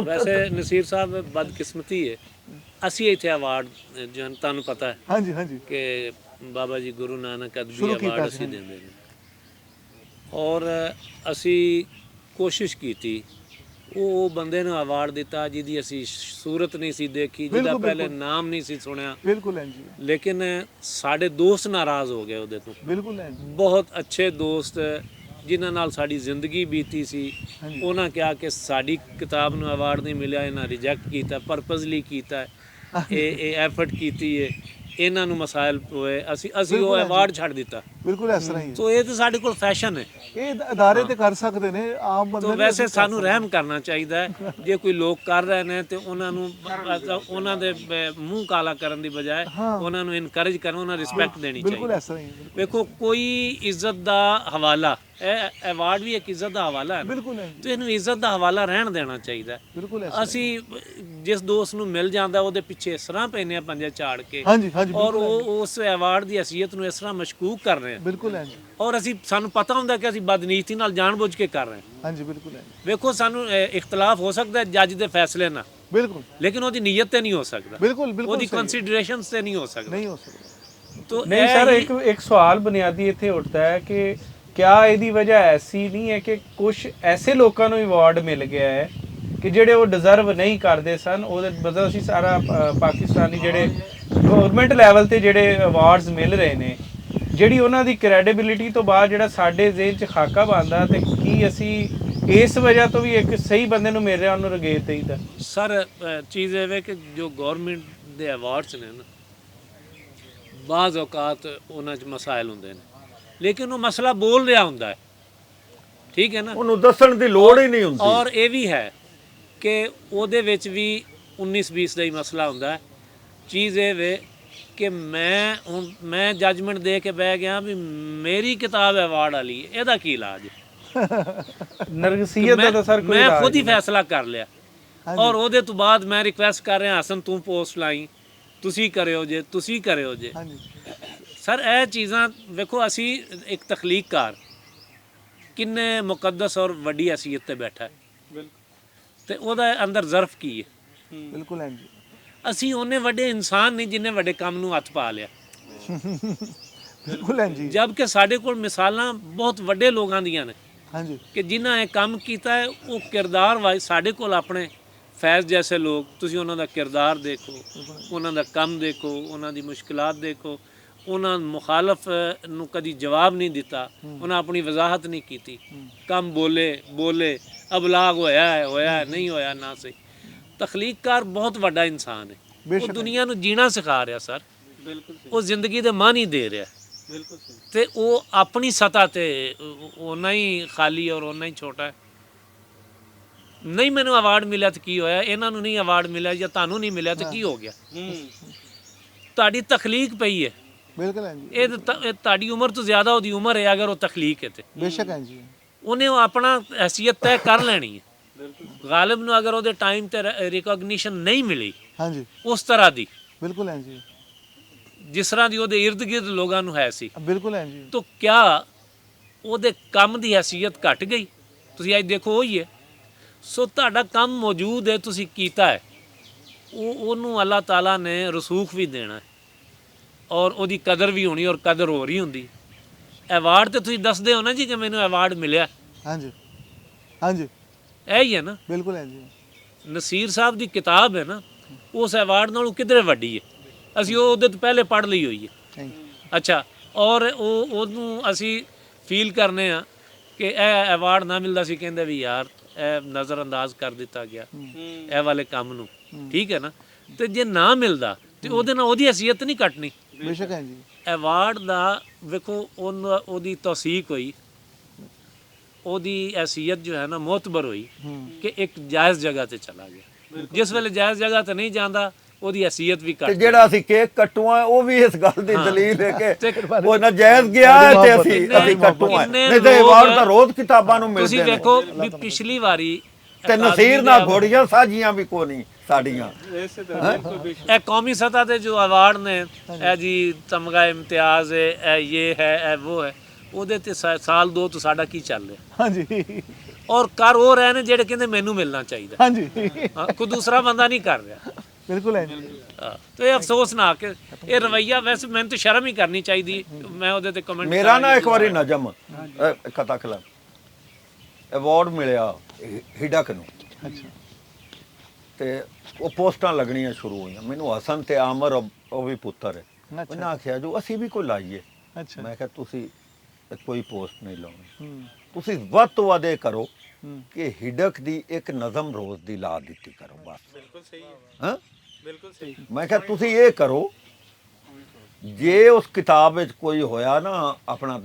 ਵੈਸੇ ਨਸੀਰ ਸਾਹਿਬ ਬਦਕਿਸਮਤੀ ਹੈ, ਅਸੀਂ ਇੱਥੇ ਅਵਾਰਡ ਜਨਤਾ ਨੂੰ ਪਤਾ ਹੈ ਹਾਂਜੀ ਹਾਂਜੀ ਕਿ ਬਾਬਾ ਜੀ ਗੁਰੂ ਨਾਨਕ ਅਦਬੀ ਸ਼ੁਰੂ ਕੀਤਾ ਅਵਾਰਡ ਸੀ, ਅਸੀਂ ਦਿੰਦੇ ਨੇ, ਔਰ ਅਸੀਂ ਕੋਸ਼ਿਸ਼ ਕੀਤੀ ਉਹ ਬੰਦੇ ਨੂੰ ਅਵਾਰਡ ਦਿੱਤਾ ਜਿਹਦੀ ਅਸੀਂ ਸੂਰਤ ਨਹੀਂ ਸੀ ਦੇਖੀ, ਜਿਹਦਾ ਬਿਲਕੁਲ, ਪਹਿਲੇ ਬਿਲਕੁਲ। ਨਾਮ ਨਹੀਂ ਸੀ ਸੁਣਿਆ, ਬਿਲਕੁਲ ਹੈ ਜੀ, ਲੇਕਿਨ ਸਾਡੇ ਦੋਸਤ ਨਾਰਾਜ਼ ਹੋ ਗਏ ਉਹਦੇ ਤੋਂ। ਬਿਲਕੁਲ ਹੈ ਜੀ, ਬਹੁਤ ਅੱਛੇ ਦੋਸਤ ਜਿਨ੍ਹਾਂ ਨਾਲ ਸਾਡੀ ਜ਼ਿੰਦਗੀ ਬੀਤੀ ਸੀ, ਹਾਂਜੀ। ਉਹਨਾਂ ਕਿਹਾ ਕਿ ਸਾਡੀ ਕਿਤਾਬ ਨੂੰ ਅਵਾਰਡ ਨਹੀਂ ਮਿਲਿਆ, ਇਹਨਾਂ ਰਿਜੈਕਟ ਕੀਤਾ, ਪਰਪਸਲੀ ਕੀਤਾ, ਇਹ ਐਫਰਟ ਕੀਤੀ ਹੈ, ਇਹਨਾਂ ਨੂੰ ਮਸਾਇਲ ਹੋਏ, ਅਸੀਂ ਬਿਲਕੁਲ ਉਹ ਹੈ ਅਵਾਰਡ ਛੱਡ ਦਿੱਤਾ। ਬਿਲਕੁਲ ਇਸ ਤਰ੍ਹਾਂ ਹੀ ਹੈ। ਸੋ ਇਹ ਤਾਂ ਸਾਡੇ ਕੋਲ ਫੈਸ਼ਨ ਹੈ। ਇਹ ਅਦਾਰੇ ਤੇ ਕਰ ਸਕਦੇ ਨੇ, ਆਮ ਬੰਦੇ ਤੋ ਨਹੀਂ ਵੈਸੇ ਕਰ ਸਾਨੂੰ ਸਕਦੇ। ਰਹਿਮ ਕਰਨਾ ਚਾਹੀਦਾ ਹੈ, ਜੇ ਕੋਈ ਲੋਕ ਕਰ ਰਹੇ ਨੇ ਤੇ ਉਹਨਾਂ ਨੂੰ ਉਹਨਾਂ ਦੇ ਮੂੰਹ ਕਾਲਾ ਕਰਨ ਦੀ ਬਜਾਏ ਹਾਂ। ਉਹਨਾਂ ਨੂੰ ਇਨਕਰੇਜ ਕਰਨ, ਉਹਨਾਂ ਰਿਸਪੈਕਟ ਦੇਣੀ ਬਿਲਕੁਲ ਚਾਹੀਦੀ। ਇਸ ਤਰ੍ਹਾਂ ਹੀ ਹੈ, ਵੇਖੋ ਕੋਈ ਇੱਜ਼ਤ ਦਾ ਹਵਾਲਾ, ਇਹ ਅਵਾਰਡ ਵੀ ਇੱਕ ਇੱਜ਼ਤ ਦਾ ਹਵਾਲਾ ਹੈ, ਬਿਲਕੁਲ ਹੈ ਜੀ, ਤੇ ਇਹਨੂੰ ਇੱਜ਼ਤ ਦਾ ਹਵਾਲਾ ਰਹਿਣ ਦੇਣਾ ਚਾਹੀਦਾ ਹੈ। ਬਿਲਕੁਲ ਇਸ ਅਸੀਂ ਜਿਸ ਦੋਸਤ ਨੂੰ ਮਿਲ ਜਾਂਦਾ ਉਹਦੇ ਪਿੱਛੇ ਇਸ ਤਰ੍ਹਾਂ ਪੈਨੇ ਆ ਪੰਜੇ ਝਾੜ ਕੇ, ਹਾਂਜੀ ਹਾਂਜੀ ਔਰ ਬਿਲਕੁਲ ਹੈ ਜੀ, ਉਹ ਉਸ ਅਵਾਰਡ ਦੀ ਹਸੀਅਤ ਨੂੰ ਇਸ ਤਰ੍ਹਾਂ ਮਸ਼ਕੂਕ ਕਰ ਰਹੇ ਆ, ਬਿਲਕੁਲ ਹੈ ਜੀ, ਔਰ ਸਾਨੂੰ ਪਤਾ ਹੁੰਦਾ ਕਿ ਅਸੀਂ ਬਦਨੀਤੀ ਨਾਲ ਜਾਣਬੁੱਝ ਕੇ ਕਰ ਰਹੇ ਹਾਂ। ਹਾਂਜੀ ਬਿਲਕੁਲ ਹੈ ਜੀ, ਵੇਖੋ ਸਾਨੂੰ ਇਖਤਲਾਫ ਹੋ ਸਕਦਾ ਹੈ ਜੱਜ ਦੇ ਫੈਸਲੇ ਨਾਲ, ਬਿਲਕੁਲ ਲੇਕਿਨ ਉਹਦੀ ਨੀਅਤ ਤੇ ਨਹੀਂ ਹੋ ਸਕਦਾ, ਬਿਲकुल बिल्कुल ਉਹਦੀ सही है। ਕੰਸੀਡਰੇਸ਼ਨਸ ਤੇ ਨਹੀਂ ਹੋ ਸਕਦਾ। नहीं हो सकता। तो ਨਹੀਂ ਸਰ, ਇੱਕ ਸਵਾਲ ਬੁਨਿਆਦੀ ਇੱਥੇ ਉੱਠਦਾ ਹੈ ਕਿ ਕਿਆ ਇਹਦੀ ਵਜ੍ਹਾ ਐਸੀ ਨਹੀਂ ਹੈ ਕਿ ਕੁਝ ਐਸੇ ਲੋਕਾਂ ਨੂੰ ਅਵਾਰਡ ਮਿਲ ਗਿਆ ਹੈ ਕਿ ਜਿਹੜੇ ਉਹ ਡਿਜ਼ਰਵ ਨਹੀਂ ਕਰਦੇ ਸਨ? ਉਹਦੇ ਮਤਲਬ ਅਸੀਂ ਸਾਰਾ ਪਾਕਿਸਤਾਨੀ ਜਿਹੜੇ ਗਵਰਨਮੈਂਟ ਲੈਵਲ ਤੇ ਜਿਹੜੇ ਅਵਾਰਡਸ ਮਿਲ ਰਹੇ ਨੇ, ਜਿਹੜੀ ਉਹਨਾਂ ਦੀ ਕ੍ਰੈਡੀਬਿਲਿਟੀ ਤੋਂ ਬਾਅਦ ਜਿਹੜਾ ਸਾਡੇ ਜ਼ਿਹਨ 'ਚ ਖਾਕਾ ਬਣਦਾ, ਤੇ ਕੀ ਅਸੀਂ ਇਸ ਵਜ੍ਹਾ ਤੋਂ ਵੀ ਇੱਕ ਸਹੀ ਬੰਦੇ ਨੂੰ ਮਿਲ ਰਿਹਾ ਉਹਨੂੰ ਰਗੇਤ ਦੇਈਦਾ? ਸਰ ਚੀਜ਼ ਇਹ ਹੈ ਕਿ ਜੋ ਗਵਰਨਮੈਂਟ ਦੇ ਅਵਾਰਡਸ ਨੇ ਨਾ, ਬਾਜ਼ ਔਕਾਤ ਉਹਨਾਂ 'ਚ ਮਸਾਇਲ ਹੁੰਦੇ ਨੇ, ਲੇਕਿਨ ਉਹ ਮਸਲਾ ਬੋਲ ਰਿਹਾ ਹੁੰਦਾ ਹੈ, ਠੀਕ ਹੈ ਨਾ, ਉਹਨੂੰ ਦੱਸਣ ਦੀ ਲੋੜ ਹੀ ਨਹੀਂ ਹੁੰਦੀ। ਔਰ ਇਹ ਵੀ ਹੈ ਕਿ ਉਹਦੇ ਵਿੱਚ ਵੀ 19-20 ਦਾ ਹੀ ਮਸਲਾ ਹੁੰਦਾ ਹੈ। ਚੀਜ਼ ਇਹ ਵੇ ਕਿ ਮੈਂ ਜੱਜਮੈਂਟ ਦੇ ਕੇ ਬਹਿ ਗਿਆ ਵੀ ਮੇਰੀ ਕਿਤਾਬ ਅਵਾਰਡ ਵਾਲੀ ਹੈ, ਇਹਦਾ ਕੀ ਇਲਾਜ ਹੈ? ਨਰਗਸੀਅਤ ਦਾ ਤਾਂ ਸਰ ਕੋਈ ਮੈਂ ਇਲਾਜ ਖੁਦ ਹੀ ਨਹੀਂ। ਫੈਸਲਾ ਕਰ ਲਿਆ, ਔਰ ਉਹਦੇ ਤੋਂ ਬਾਅਦ ਮੈਂ ਰਿਕੁਐਸਟ ਕਰ ਰਿਹਾ ਹਸਨ ਤੂੰ ਪੋਸਟ ਲਾਈ, ਤੁਸੀਂ ਕਰਿਓ ਜੇ, ਤੁਸੀਂ ਕਰਿਓ ਜੇ। ਹਾਂਜੀ ਸਰ ਇਹ ਚੀਜ਼ਾਂ ਵੇਖੋ, ਅਸੀਂ ਇੱਕ ਤਖਲੀਕਕਾਰ ਕਿੰਨੇ ਮੁਕੱਦਸ ਔਰ ਵੱਡੀ ਹਸੀਅਤ ਤੇ ਬੈਠਾ ਹੈ, ਤੇ ਉਹਦਾ ਅੰਦਰ ਜ਼ਰਫ ਕੀ ਹੈ? ਬਿਲਕੁਲ ਹੈ ਜੀ, ਅਸੀਂ ਉਹਨੇ ਵੱਡੇ ਇਨਸਾਨ ਨਹੀਂ ਜਿੰਨੇ ਵੱਡੇ ਕੰਮ ਨੂੰ ਹੱਥ ਪਾ ਲਿਆ, ਬਿਲਕੁਲ ਹੈ ਜੀ, ਜਦਕਿ ਸਾਡੇ ਕੋਲ ਮਿਸਾਲਾਂ ਬਹੁਤ ਵੱਡੇ ਲੋਕਾਂ ਦੀਆਂ ਨੇ ਹਾਂਜੀ ਕਿ ਜਿਨ੍ਹਾਂ ਇਹ ਕੰਮ ਕੀਤਾ ਹੈ। ਉਹ ਕਿਰਦਾਰ ਵਾਈਜ਼ ਸਾਡੇ ਕੋਲ ਆਪਣੇ ਫੈਜ਼ ਜੈਸੇ ਲੋਕ, ਤੁਸੀਂ ਉਹਨਾਂ ਦਾ ਕਿਰਦਾਰ ਦੇਖੋ, ਉਹਨਾਂ ਦਾ ਕੰਮ ਦੇਖੋ, ਉਹਨਾਂ ਦੀ ਮੁਸ਼ਕਿਲਾਤ ਦੇਖੋ, ਉਹਨਾਂ ਮੁਖਾਲਫ ਨੂੰ ਕਦੀ ਜਵਾਬ ਨਹੀਂ ਦਿੱਤਾ, ਉਹਨਾਂ ਆਪਣੀ ਵਜ਼ਾਹਤ ਨਹੀਂ ਕੀਤੀ, ਕੰਮ ਬੋਲੇ ਅਬਲਾਗ ਹੋਇਆ ਹੈ ਨਹੀਂ ਹੋਇਆ ਨਾ ਸਹੀ। ਤਖਲੀਕਕਾਰ ਬਹੁਤ ਵੱਡਾ ਇਨਸਾਨ ਹੈ, ਉਹ ਬੇਸ਼ੱਕ ਦੁਨੀਆ ਨੂੰ ਜੀਣਾ ਸਿਖਾ ਰਿਹਾ ਸਰ, ਬਿਲਕੁਲ ਉਹ ਜ਼ਿੰਦਗੀ ਦੇ ਮਾਨੀ ਦੇ ਰਿਹਾ, ਬਿਲਕੁਲ ਤੇ ਉਹ ਆਪਣੀ ਸਤ੍ਹਾ ਤੇ ਓਨਾ ਹੀ ਖਾਲੀ ਔਰ ਓਨਾ ਹੀ ਛੋਟਾ ਹੈ। ਨਹੀਂ ਮੈਨੂੰ ਅਵਾਰਡ ਮਿਲਿਆ ਤਾਂ ਕੀ ਹੋਇਆ, ਇਹਨਾਂ ਨੂੰ ਨਹੀਂ ਅਵਾਰਡ ਮਿਲਿਆ ਜਾਂ ਤੁਹਾਨੂੰ ਨਹੀਂ ਮਿਲਿਆ ਤਾਂ ਕੀ ਹੋ ਗਿਆ? ਤੁਹਾਡੀ ਤਖਲੀਕ ਪਈ ਹੈ, ਬਿਲਕੁਲ ਹੈ ਜੀ, ਇਹ ਤੁਹਾਡੀ ਉਮਰ ਤੋਂ ਜ਼ਿਆਦਾ ਉਹਦੀ ਉਮਰ ਹੈ, ਅਗਰ ਉਹ ਤਖਲੀਕ ਹੈ ਤੇ ਬੇਸ਼ੱਕ ਹੈ ਜੀ, ਉਹਨੇ ਉਹ ਆਪਣਾ ਹੈਸੀਅਤ ਤੈਅ ਕਰ ਲੈਣੀ ਹੈ। ਗਾਲਿਬ ਨੂੰ ਅਗਰ ਉਹਦੇ ਟਾਈਮ ਤੇ ਰਿਕੋਗਨੀਸ਼ਨ ਨਹੀਂ ਮਿਲੀ ਹਾਂਜੀ ਉਸ ਤਰ੍ਹਾਂ ਦੀ, ਬਿਲकुल ਹੈ ਜੀ, ਜਿਸ ਤਰ੍ਹਾਂ ਦੀ ਉਹਦੇ ਇਰਦ ਗਿਰਦ ਲੋਕਾਂ ਨੂੰ ਹੈ ਸੀ, ਬਿਲकुल ਹੈ ਜੀ, ਤਾਂ ਕਿਆ ਉਹਦੇ ਕੰਮ ਦੀ ਹੈਸੀਅਤ ਘਟ ਗਈ? ਤੁਸੀਂ ਅੱਜ ਦੇਖੋ ਉਹੀ ਹੈ। ਸੋ ਤੁਹਾਡਾ ਕੰਮ ਮੌਜੂਦ ਹੈ, ਤੁਸੀਂ ਕੀਤਾ ਹੈ, ਉਹਨੂੰ ਅੱਲਾਹ ਤਾਲਾ ਨੇ ਰਸੂਖ ਵੀ ਦੇਣਾ ਹੈ, ਔਰ ਉਹਦੀ ਕਦਰ ਵੀ ਹੋਣੀ, ਔਰ ਕਦਰ ਹੋ ਰਹੀ ਹੁੰਦੀ। ਅਵਾਰਡ ਤੇ ਤੁਸੀਂ ਦੱਸਦੇ ਹੋ ਨਾ ਜੀ ਕਿ ਮੈਨੂੰ ਅਵਾਰਡ ਮਿਲਿਆ, ਹਾਂਜੀ ਹਾਂਜੀ ਇਹ ਹੀ ਹੈ ਨਾ। ਬਿਲਕੁਲ ਹੈ ਜੀ। ਨਸੀਰ ਸਾਹਿਬ ਦੀ ਕਿਤਾਬ ਹੈ ਨਾ, ਉਸ ਐਵਾਰਡ ਨਾਲੋਂ ਕਿਧਰੇ ਵੱਡੀ ਹੈ। ਅਸੀਂ ਉਹ ਉਹਦੇ ਤੋਂ ਪਹਿਲੇ ਪੜ੍ਹ ਲਈ ਹੋਈ ਹੈ। ਥੈਂਕ ਅੱਛਾ, ਔਰ ਉਹਨੂੰ ਅਸੀਂ ਫੀਲ ਕਰਨੇ ਆ ਕਿ ਇਹ ਐਵਾਰਡ ਨਾ ਮਿਲਦਾ ਸੀ ਕਹਿੰਦੇ ਵੀ ਯਾਰ ਇਹ ਨਜ਼ਰ ਅੰਦਾਜ਼ ਕਰ ਦਿੱਤਾ ਗਿਆ ਇਹ ਵਾਲੇ ਕੰਮ ਨੂੰ, ਠੀਕ ਹੈ ਨਾ। ਤੇ ਜੇ ਨਾ ਮਿਲਦਾ ਤੇ ਉਹਦੇ ਨਾਲ ਉਹਦੀ ਹਸੀਅਤ ਨਹੀਂ ਘਟਣੀ। ਬੇਸ਼ੱਕ ਹੈ ਜੀ। ਐਵਾਰਡ ਦਾ ਵੇਖੋ ਉਹਦੀ ਤੌਸੀਕ ਹੋਈ, ਉਹਦੀ ਹਸੀਅਤ ਜੋ ਹੈ ਨਾ ਮੋਤਬਰ ਹੋਈ ਕਿ ਇੱਕ ਜਾਇਜ਼ ਜਗ੍ਹਾ ਤੇ ਚਲਾ ਗਿਆ। ਜਿਸ ਵੇਲੇ ਜਾਇਜ਼ ਜਗ੍ਹਾ ਤੇ ਨਹੀਂ ਜਾਂਦਾ ਉਹਦੀ ਹਸੀਅਤ ਵੀ ਤੇ ਘਟ ਜਿਹੜਾ ਅਸੀਂ ਕੇਕ ਕੱਟੂਆ ਉਹ ਵੀ ਇਸ ਗੱਲ ਦੀ ਦਲੀਲ ਹੈ ਕਿ ਉਹ ਨਜਾਇਜ਼ ਗਿਆ ਹੈ ਤੇ ਅਸੀਂ ਕੱਟੂਆ, ਨਹੀਂ ਤੇ ਅਵਾਰਡ ਤਾਂ ਰੋਜ਼ ਕਿਤਾਬਾਂ ਨੂੰ ਮਿਲਦੇ ਤੁਸੀਂ ਨੇ। ਵੇਖੋ ਵੀ ਪਿਛਲੀ ਵਾਰੀ ਤੇ ਨਸੀਰ ਨਾਲ ਘੋੜੀਆਂ ਸਾਜੀਆਂ ਵੀ ਕੋ ਨਹੀਂ ਸਾਡੀਆਂ। ਇਹ ਕੌਮੀ ਸਤਹ ਤੇ ਜੋ ਅਵਾਰਡ ਨੇ, ਇਹ ਜੀ ਤਮਗਾ ਇਮਤਿਆਜ਼ ਹੈ, ਇਹ ਹੈ, ਇਹ ਉਹ ਹੈ, ਉਹਦੇ ਤੇ ਸਾਲ 2 ਤੋਂ ਸਾਡਾ ਕੀ ਚੱਲ ਰਿਹਾ। ਹਾਂਜੀ ਔਰ ਕਰ ਉਹ ਰਹੇ ਨੇ ਜਿਹੜੇ ਕਹਿੰਦੇ ਮੈਨੂੰ ਮਿਲਣਾ ਚਾਹੀਦਾ। ਹਾਂਜੀ ਕੋਈ ਦੂਸਰਾ ਬੰਦਾ ਨਹੀਂ ਕਰ ਰਿਹਾ। ਬਿਲਕੁਲ ਹੈ ਜੀ। ਤੇ ਇਹ ਅਫਸੋਸਨਾਕ ਹੈ ਇਹ ਰਵਈਆ। ਵੈਸੇ ਮੈਨੂੰ ਤਾਂ ਸ਼ਰਮ ਹੀ ਕਰਨੀ ਚਾਹੀਦੀ, ਮੈਂ ਉਹਦੇ ਤੇ ਕਮੈਂਟ ਮੇਰਾ ਨਾ ਇੱਕ ਵਾਰੀ ਨਜਮ ਕਤਕਲਾ ਅਵਾਰਡ ਮਿਲਿਆ ਹਿਡਕ ਨੂੰ। ਅੱਛਾ ਤੇ ਉਹ ਪੋਸਟਾਂ ਲੱਗਣੀਆਂ ਸ਼ੁਰੂ ਹੋਈਆਂ। ਮੈਨੂੰ ਹਸਨ ਤੇ ਆਮਰ ਉਹ ਵੀ ਪੁੱਤਰ ਹੈ, ਉਹਨਾਂ ਆਖਿਆ ਜੋ ਅਸੀਂ ਵੀ ਕੋਈ ਲਾਈਏ। ਅੱਛਾ ਮੈਂ ਕਿਹਾ ਤੁਸੀਂ ਕੋਈ ਪੋਸਟ ਨਹੀਂ ਲਾਉਣੀ, ਹੂੰ ਤੁਸੀਂ ਵੱਧ ਤੋਂ ਵੱਧ ਇਹ ਕਰੋ ਕਿ ਹਿਡਕ ਦੀ ਇੱਕ ਨਜ਼ਮ ਰੋਜ਼ ਦੀ ਲਾ ਦਿੱਤੀ ਕਰੋ ਬਸ। ਬਿਲਕੁਲ ਸਹੀ ਹੈ, ਹਾਂ ਬਿਲਕੁਲ ਸਹੀ। ਮੈਂ ਕਿਹਾ ਤੁਸੀਂ ਇਹ ਕਰੋ, ਜੇ ਉਸ ਕਿਤਾਬ ਵਿੱਚ ਕੋਈ ਹੋਇਆ ਨਾ ਆਪਣਾ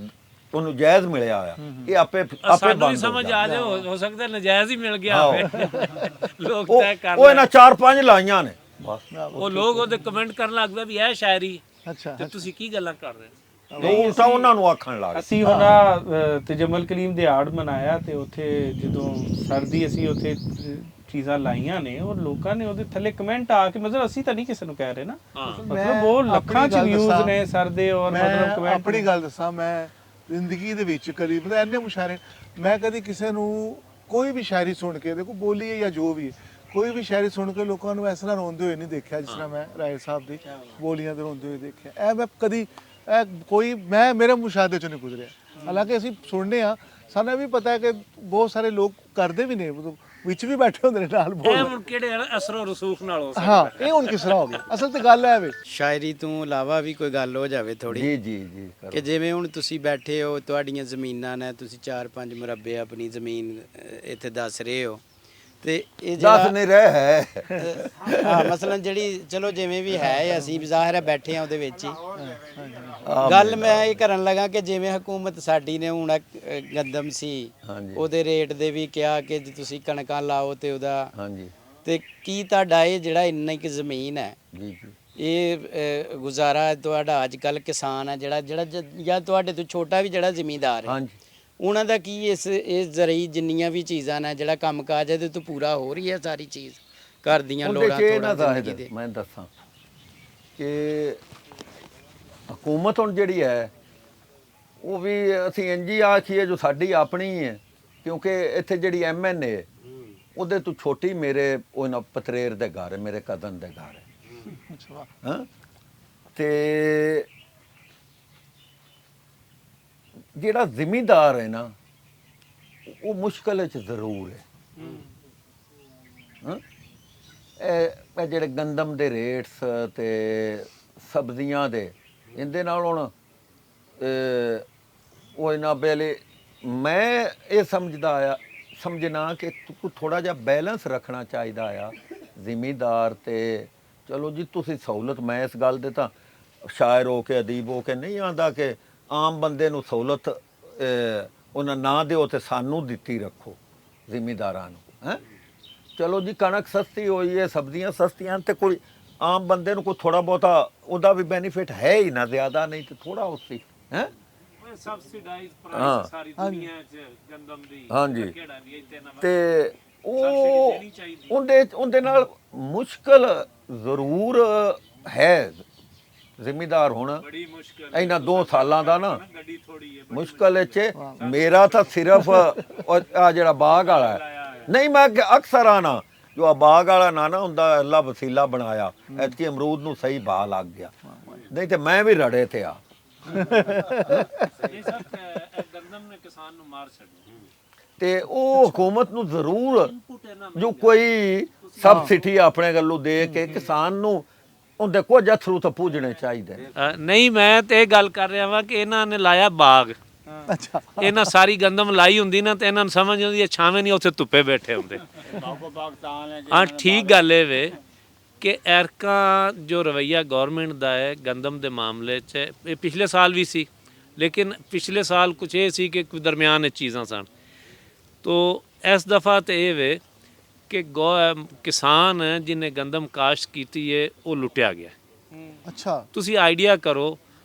ਉਹਨੂੰ ਜਾਇਜ਼ ਮਿਲਿਆ ਹੋਇਆ, ਇਹ ਆਪੇ ਸਾਨੂੰ ਵੀ ਬੰਦ ਸਮਝ ਹੋ ਆ ਜਾਏ, ਹੋ ਸਕਦਾ ਨਜਾਇਜ਼ ਹੀ ਮਿਲ ਗਿਆ ਆਹੋ। ਹੋਵੇ। ਲੋਕ ਉਹ ਤੈਅ ਕਰ ਉਹ ਇਹਨਾਂ 4-5 ਲਾਈਆਂ ਨੇ ਬਸ। ਉਹ ਲੋਕ ਉਹਦੇ ਕਮੈਂਟ ਕਰਨ ਲੱਗ ਪਏ ਵੀ ਇਹ ਸ਼ਾਇਰੀ ਅੱਛਾ ਤੇ ਤੁਸੀਂ ਕੀ ਗੱਲਾਂ ਕਰ ਰਹੇ ਹੋ। ਉਹ ਤਾਂ ਉਹਨਾਂ ਨੂੰ ਆਖਣ ਲੱਗ ਅਸੀਂ ਹੁਣ ਤਜਮਲ ਕਲੀਮ ਦੇ ਆੜ ਮਨਾਇਆ ਤੇ ਉੱਥੇ ਜਦੋਂ ਸਰਦੀ ਅਸੀਂ ਉੱਥੇ ਚੀਜ਼ਾਂ ਲਾਈਆਂ ਨੇ ਔਰ ਲੋਕਾਂ ਨੇ ਉਹਦੇ ਥੱਲੇ ਕਮੈਂਟ ਆ ਕੇ, ਮਤਲਬ ਅਸੀਂ ਤਾਂ ਨਹੀਂ ਕਿਸੇ ਨੂੰ ਕਹਿ ਰਹੇ ਨਾ, ਮਤਲਬ ਉਹ ਲੱਖਾਂ ਚ ਵਿਊਜ਼ ਨੇ ਸਰ ਦੇ। ਔਰ ਮਤਲਬ ਕਮੈਂਟ ਆਪਣੀ ਗੱਲ ਦੱਸਾਂ, ਮੈਂ ਜ਼ਿੰਦਗੀ ਦੇ ਵਿੱਚ ਕਦੀ ਮਤਲਬ ਇੰਨੇ ਮੁਸ਼ਾਇਰੇ ਮੈਂ ਕਦੀ ਕਿਸੇ ਨੂੰ ਕੋਈ ਵੀ ਸ਼ਾਇਰੀ ਸੁਣ ਕੇ, ਦੇਖੋ ਬੋਲੀ ਹੈ ਜਾਂ ਜੋ ਵੀ ਹੈ, ਕੋਈ ਵੀ ਸ਼ਾਇਰੀ ਸੁਣ ਕੇ ਲੋਕਾਂ ਨੂੰ ਇਸ ਤਰ੍ਹਾਂ ਰੋਂਦੇ ਹੋਏ ਨਹੀਂ ਦੇਖਿਆ ਜਿਸ ਤਰ੍ਹਾਂ ਮੈਂ ਰਾਏ ਸਾਹਿਬ ਦੀ ਬੋਲੀਆਂ ਤੇ ਰੋਂਦੇ ਹੋਏ ਦੇਖਿਆ। ਇਹ ਮੈਂ ਕਦੀ ਕੋਈ ਮੈਂ ਮੇਰੇ ਮੁਸ਼ਾਹਦੇ ਚੋਂ ਨਹੀਂ ਗੁਜ਼ਰਿਆ। ਹਾਲਾਂਕਿ ਅਸੀਂ ਸੁਣਨੇ ਆ, ਸਾਨੂੰ ਵੀ ਪਤਾ ਹੈ ਕਿ ਬਹੁਤ ਸਾਰੇ ਲੋਕ ਕਰਦੇ ਵੀ ਨੇ, ਮਤਲਬ ਵਿੱਚ ਵੀ ਬੈਠੇ ਹੁੰਦੇ ਨੇ ਨਾਲ ਇਹ ਬੋਲ। ਹੁਣ ਕਿਹੜੇ ਅਸਰੋ ਰਸੂਖ ਨਾਲ ਹੋ ਸਕਦਾ। ਹਾਂ ਇਹ ਹੁਣ ਕਿਸ ਤਰ੍ਹਾਂ ਹੋ ਗਿਆ। ਅਸਲ ਤੇ ਗੱਲ ਹੈ ਵੇ ਸ਼ਾਇਰੀ ਤੋਂ ਇਲਾਵਾ ਵੀ ਕੋਈ ਗੱਲ ਹੋ ਜਾਵੇ ਥੋੜੀ, ਜੀ ਜੀ ਜੀ ਕਰੋ। ਕਿ ਜਿਵੇਂ ਹੁਣ ਤੁਸੀਂ ਬੈਠੇ ਹੋ, ਤੁਹਾਡੀਆਂ ਜ਼ਮੀਨਾਂ ਨੇ, ਤੁਸੀਂ 4-5 ਮੁਰੱਬੇ ਆਪਣੀ ਜ਼ਮੀਨ ਇੱਥੇ ਦੱਸ ਰਹੇ ਹੋ, ਤੇ ਇਹ ਦੱਸ ਨਹੀਂ ਰਹੇ ਹੈ ਹਾਂ ਮਸਲਨ ਜਿਹੜੀ ਚਲੋ ਜਿਵੇਂ ਵੀ ਹੈ, ਅਸੀਂ ਜ਼ਾਹਿਰ ਹੈ ਬੈਠੇ ਆ ਉਹਦੇ ਵਿੱਚ ਹੀ। ਗੱਲ ਮੈਂ ਇਹ ਕਰਨ ਲੱਗਾ ਕਿ ਜਿਵੇਂ ਹਕੂਮਤ ਸਾਡੀ ਨੇ ਹੁਣ ਗੰਦਮ ਸੀ, ਹਾਂਜੀ ਉਹਦੇ ਰੇਟ ਦੇ ਵੀ ਕਿਹਾ ਕਿ ਜੇ ਤੁਸੀਂ ਕਣਕਾਂ ਲਾਓ ਤੇ ਉਹਦਾ, ਹਾਂਜੀ ਤੇ ਕੀ ਤੁਹਾਡਾ ਇਹ ਜਿਹੜਾ ਇੰਨੀ ਕੁ ਜ਼ਮੀਨ ਹੈ, ਜੀ ਜੀ ਇਹ ਗੁਜ਼ਾਰਾ ਤੁਹਾਡਾ ਅੱਜ ਕੱਲ ਕਿਸਾਨ ਹੈ ਜਿਹੜਾ ਜਾਂ ਤੁਹਾਡੇ ਤੋਂ ਛੋਟਾ ਵੀ ਜਿਹੜਾ ਜ਼ਿਮੀਂਦਾਰ ਹੈ, ਹਾਂਜੀ ਉਹਨਾਂ ਦਾ ਕੀ ਇਸ ਜ਼ਰਈ ਜਿੰਨੀਆਂ ਵੀ ਚੀਜ਼ਾਂ ਨੇ, ਜਿਹੜਾ ਕੰਮ ਕਾਜ ਇਹਦੇ ਤੋਂ ਪੂਰਾ ਹੋ ਰਹੀ ਹੈ ਸਾਰੀ ਚੀਜ਼, ਘਰ ਦੀਆਂ ਉਹਦੇ ਲੋੜਾਂ ਚ ਇਹ ਨਾ ਥੋੜ੍ਹਾ ਜ਼ਿੰਦਗੀ ਜ਼ਾਹਿਦ ਮੈਂ ਦੱਸਾਂ ਕਿ ਹਕੂਮਤ ਹੁਣ ਜਿਹੜੀ ਹੈ ਉਹ ਵੀ ਅਸੀਂ ਇੰਝ ਹੀ ਆਖੀਏ ਜੋ ਸਾਡੀ ਆਪਣੀ ਹੀ ਹੈ, ਕਿਉਂਕਿ ਇੱਥੇ ਜਿਹੜੀ MNA ਉਹਦੇ ਤੋਂ ਛੋਟੀ ਮੇਰੇ ਉਹਨਾਂ ਪਤਰੇਰ ਦੇ ਘਰ ਹੈ, ਮੇਰੇ ਕਜ਼ਨ ਦੇ ਘਰ ਹੈ। ਹਾਂ ਤੇ ਜਿਹੜਾ ਜ਼ਿਮੀਂਦਾਰ ਹੈ ਨਾ ਉਹ ਮੁਸ਼ਕਲ ਵਿੱਚ ਜ਼ਰੂਰ ਹੈ। ਹਾਂ ਇਹ ਜਿਹੜੇ ਗੰਦਮ ਦੇ ਰੇਟਸ ਤੇ ਸਬਜ਼ੀਆਂ ਦੇ ਇਹਦੇ ਨਾਲ ਹੁਣ ਉਹ ਇਹਨਾਂ ਵੇਲੇ ਮੈਂ ਇਹ ਸਮਝਣਾ ਕਿ ਥੋੜਾ ਜਿਹਾ ਬੈਲੈਂਸ ਰੱਖਣਾ ਚਾਹੀਦਾ ਆ ਜ਼ਿਮੀਂਦਾਰ ਤੇ। ਚਲੋ ਜੀ ਤੁਸੀਂ ਸਹੂਲਤ, ਮੈਂ ਇਸ ਗੱਲ ਦੇ ਤਾਂ ਸ਼ਾਇਰ ਹੋ ਕੇ ਅਦੀਬ ਹੋ ਕੇ ਨਹੀਂ ਆਂਦਾ ਕਿ ਆਮ ਬੰਦੇ ਨੂੰ ਸਹੂਲਤ ਉਹਨਾਂ ਨਾ ਦਿਓ ਤੇ ਸਾਨੂੰ ਦਿੱਤੀ ਰੱਖੋ ਜ਼ਿਮੀਂਦਾਰਾਂ ਨੂੰ। ਹੈਂ ਚਲੋ ਜੀ ਕਣਕ ਸਸਤੀ ਹੋਈ ਹੈ, ਸਬਜ਼ੀਆਂ ਸਸਤੀਆਂ, ਤੇ ਕੋਈ ਆਮ ਬੰਦੇ ਨੂੰ ਕੋਈ ਥੋੜਾ ਬਹੁਤਾ ਉਹਦਾ ਵੀ ਬੈਨੀਫਿਟ ਹੈ ਹੀ ਨਾ, ਜ਼ਿਆਦਾ ਨਹੀਂ ਤੇ ਥੋੜਾ ਉਸੇ ਹੈ ਸਬਸਿਡਾਈਜ਼ ਪ੍ਰਾਈਸ ਸਾਰੀ ਦੁਨੀਆ 'ਚ ਗੰਦਮ ਦੀ ਹਾਂਜੀ ਕਿਹੜਾ ਵੀ ਇੱਥੇ ਨਾ ਤੇ ਉਹ ਉਹਦੇ ਨਾਲ ਮੁਸ਼ਕਲ ਜ਼ਰੂਰ ਹੈ ਜ਼ਿਮੀਂਦਾਰ ਹੋਣਾ। ਬੜੀ ਮੁਸ਼ਕਲ ਇਹਨਾਂ 2 ਸਾਲਾਂ ਦਾ ਨਾ ਗੱਡੀ ਥੋੜੀ ਹੈ ਮੁਸ਼ਕਲ ਵਿੱਚ ਮੇਰਾ ਤਾਂ ਸਿਰਫ ਆ ਜਿਹੜਾ ਬਾਗ ਵਾਲਾ ਹੈ, ਨਹੀਂ ਮੈਂ ਅਕਸਰ ਆਣਾ ਜੋ ਆ ਬਾਗ ਵਾਲਾ ਨਾ ਹੁੰਦਾ, ਅੱਲਾ ਵਸੀਲਾ ਬਣਾਇਆ ਐਤਕੀ ਅਮਰੂਦ ਨੂੰ ਸਹੀ ਭਾਅ ਲੱਗ ਗਿਆ, ਨਹੀਂ ਤੇ ਮੈਂ ਵੀ ਰੜੇ ਤੇ ਆ। ਇਹ ਸਭ ਗੰਦਮ ਨੇ ਕਿਸਾਨ ਨੂੰ ਮਾਰ ਛੱਡਿਆ। ਤੇ ਉਹ ਹਕੂਮਤ ਨੂੰ ਜ਼ਰੂਰ ਜੋ ਕੋਈ ਸਬਸਿਡੀ ਆਪਣੇ ਗੱਲੋਂ ਦੇ ਕੇ ਕਿਸਾਨ ਨੂੰ ਉਹਦੇ ਕੁਝ ਅਥਰੂ ਤਾਂ ਪੂਜਣੇ ਚਾਹੀਦੇ। ਨਹੀਂ, ਮੈਂ ਤੇ ਇਹ ਗੱਲ ਕਰ ਰਿਹਾ ਵਾਂ ਕਿ ਇਹਨਾਂ ਨੇ ਲਾਇਆ ਬਾਗ। ਅੱਛਾ, ਇਹਨਾਂ ਸਾਰੀ ਗੰਦਮ ਲਾਈ ਹੁੰਦੀ ਨਾ ਤੇ ਇਹਨਾਂ ਨੂੰ ਸਮਝ ਆਉਂਦੀ ਹੈ ਛਾਵੇਂ ਨਹੀਂ, ਉੱਥੇ ਧੁੱਪੇ ਬੈਠੇ ਹੁੰਦੇ। ਹਾਂ, ਠੀਕ ਗੱਲ ਇਹ ਵੇ ਕਿ ਐਰਕਾਂ ਜੋ ਰਵੱਈਆ ਗਵਰਨਮੈਂਟ ਦਾ ਹੈ ਗੰਦਮ ਦੇ ਮਾਮਲੇ 'ਚ, ਇਹ ਪਿਛਲੇ ਸਾਲ ਵੀ ਸੀ, ਲੇਕਿਨ ਪਿਛਲੇ ਸਾਲ ਕੁਛ ਇਹ ਸੀ ਕਿ ਕੋਈ ਦਰਮਿਆਨ ਵਿੱਚ ਚੀਜ਼ਾਂ ਸਨ। ਤੋ ਇਸ ਦਫਾ ਤੇ ਇਹ ਵੇ ਕਿ ਕਿਸਾਨ ਜਿਹਨੇ ਗੰਦਮ ਕਾਸ਼ਤ ਕੀਤੀ ਹੈ ਉਹ ਲੁੱਟਿਆ ਗਿਆ। ਅੱਛਾ, ਤੁਸੀਂ ਆਈਡੀਆ ਕਰੋ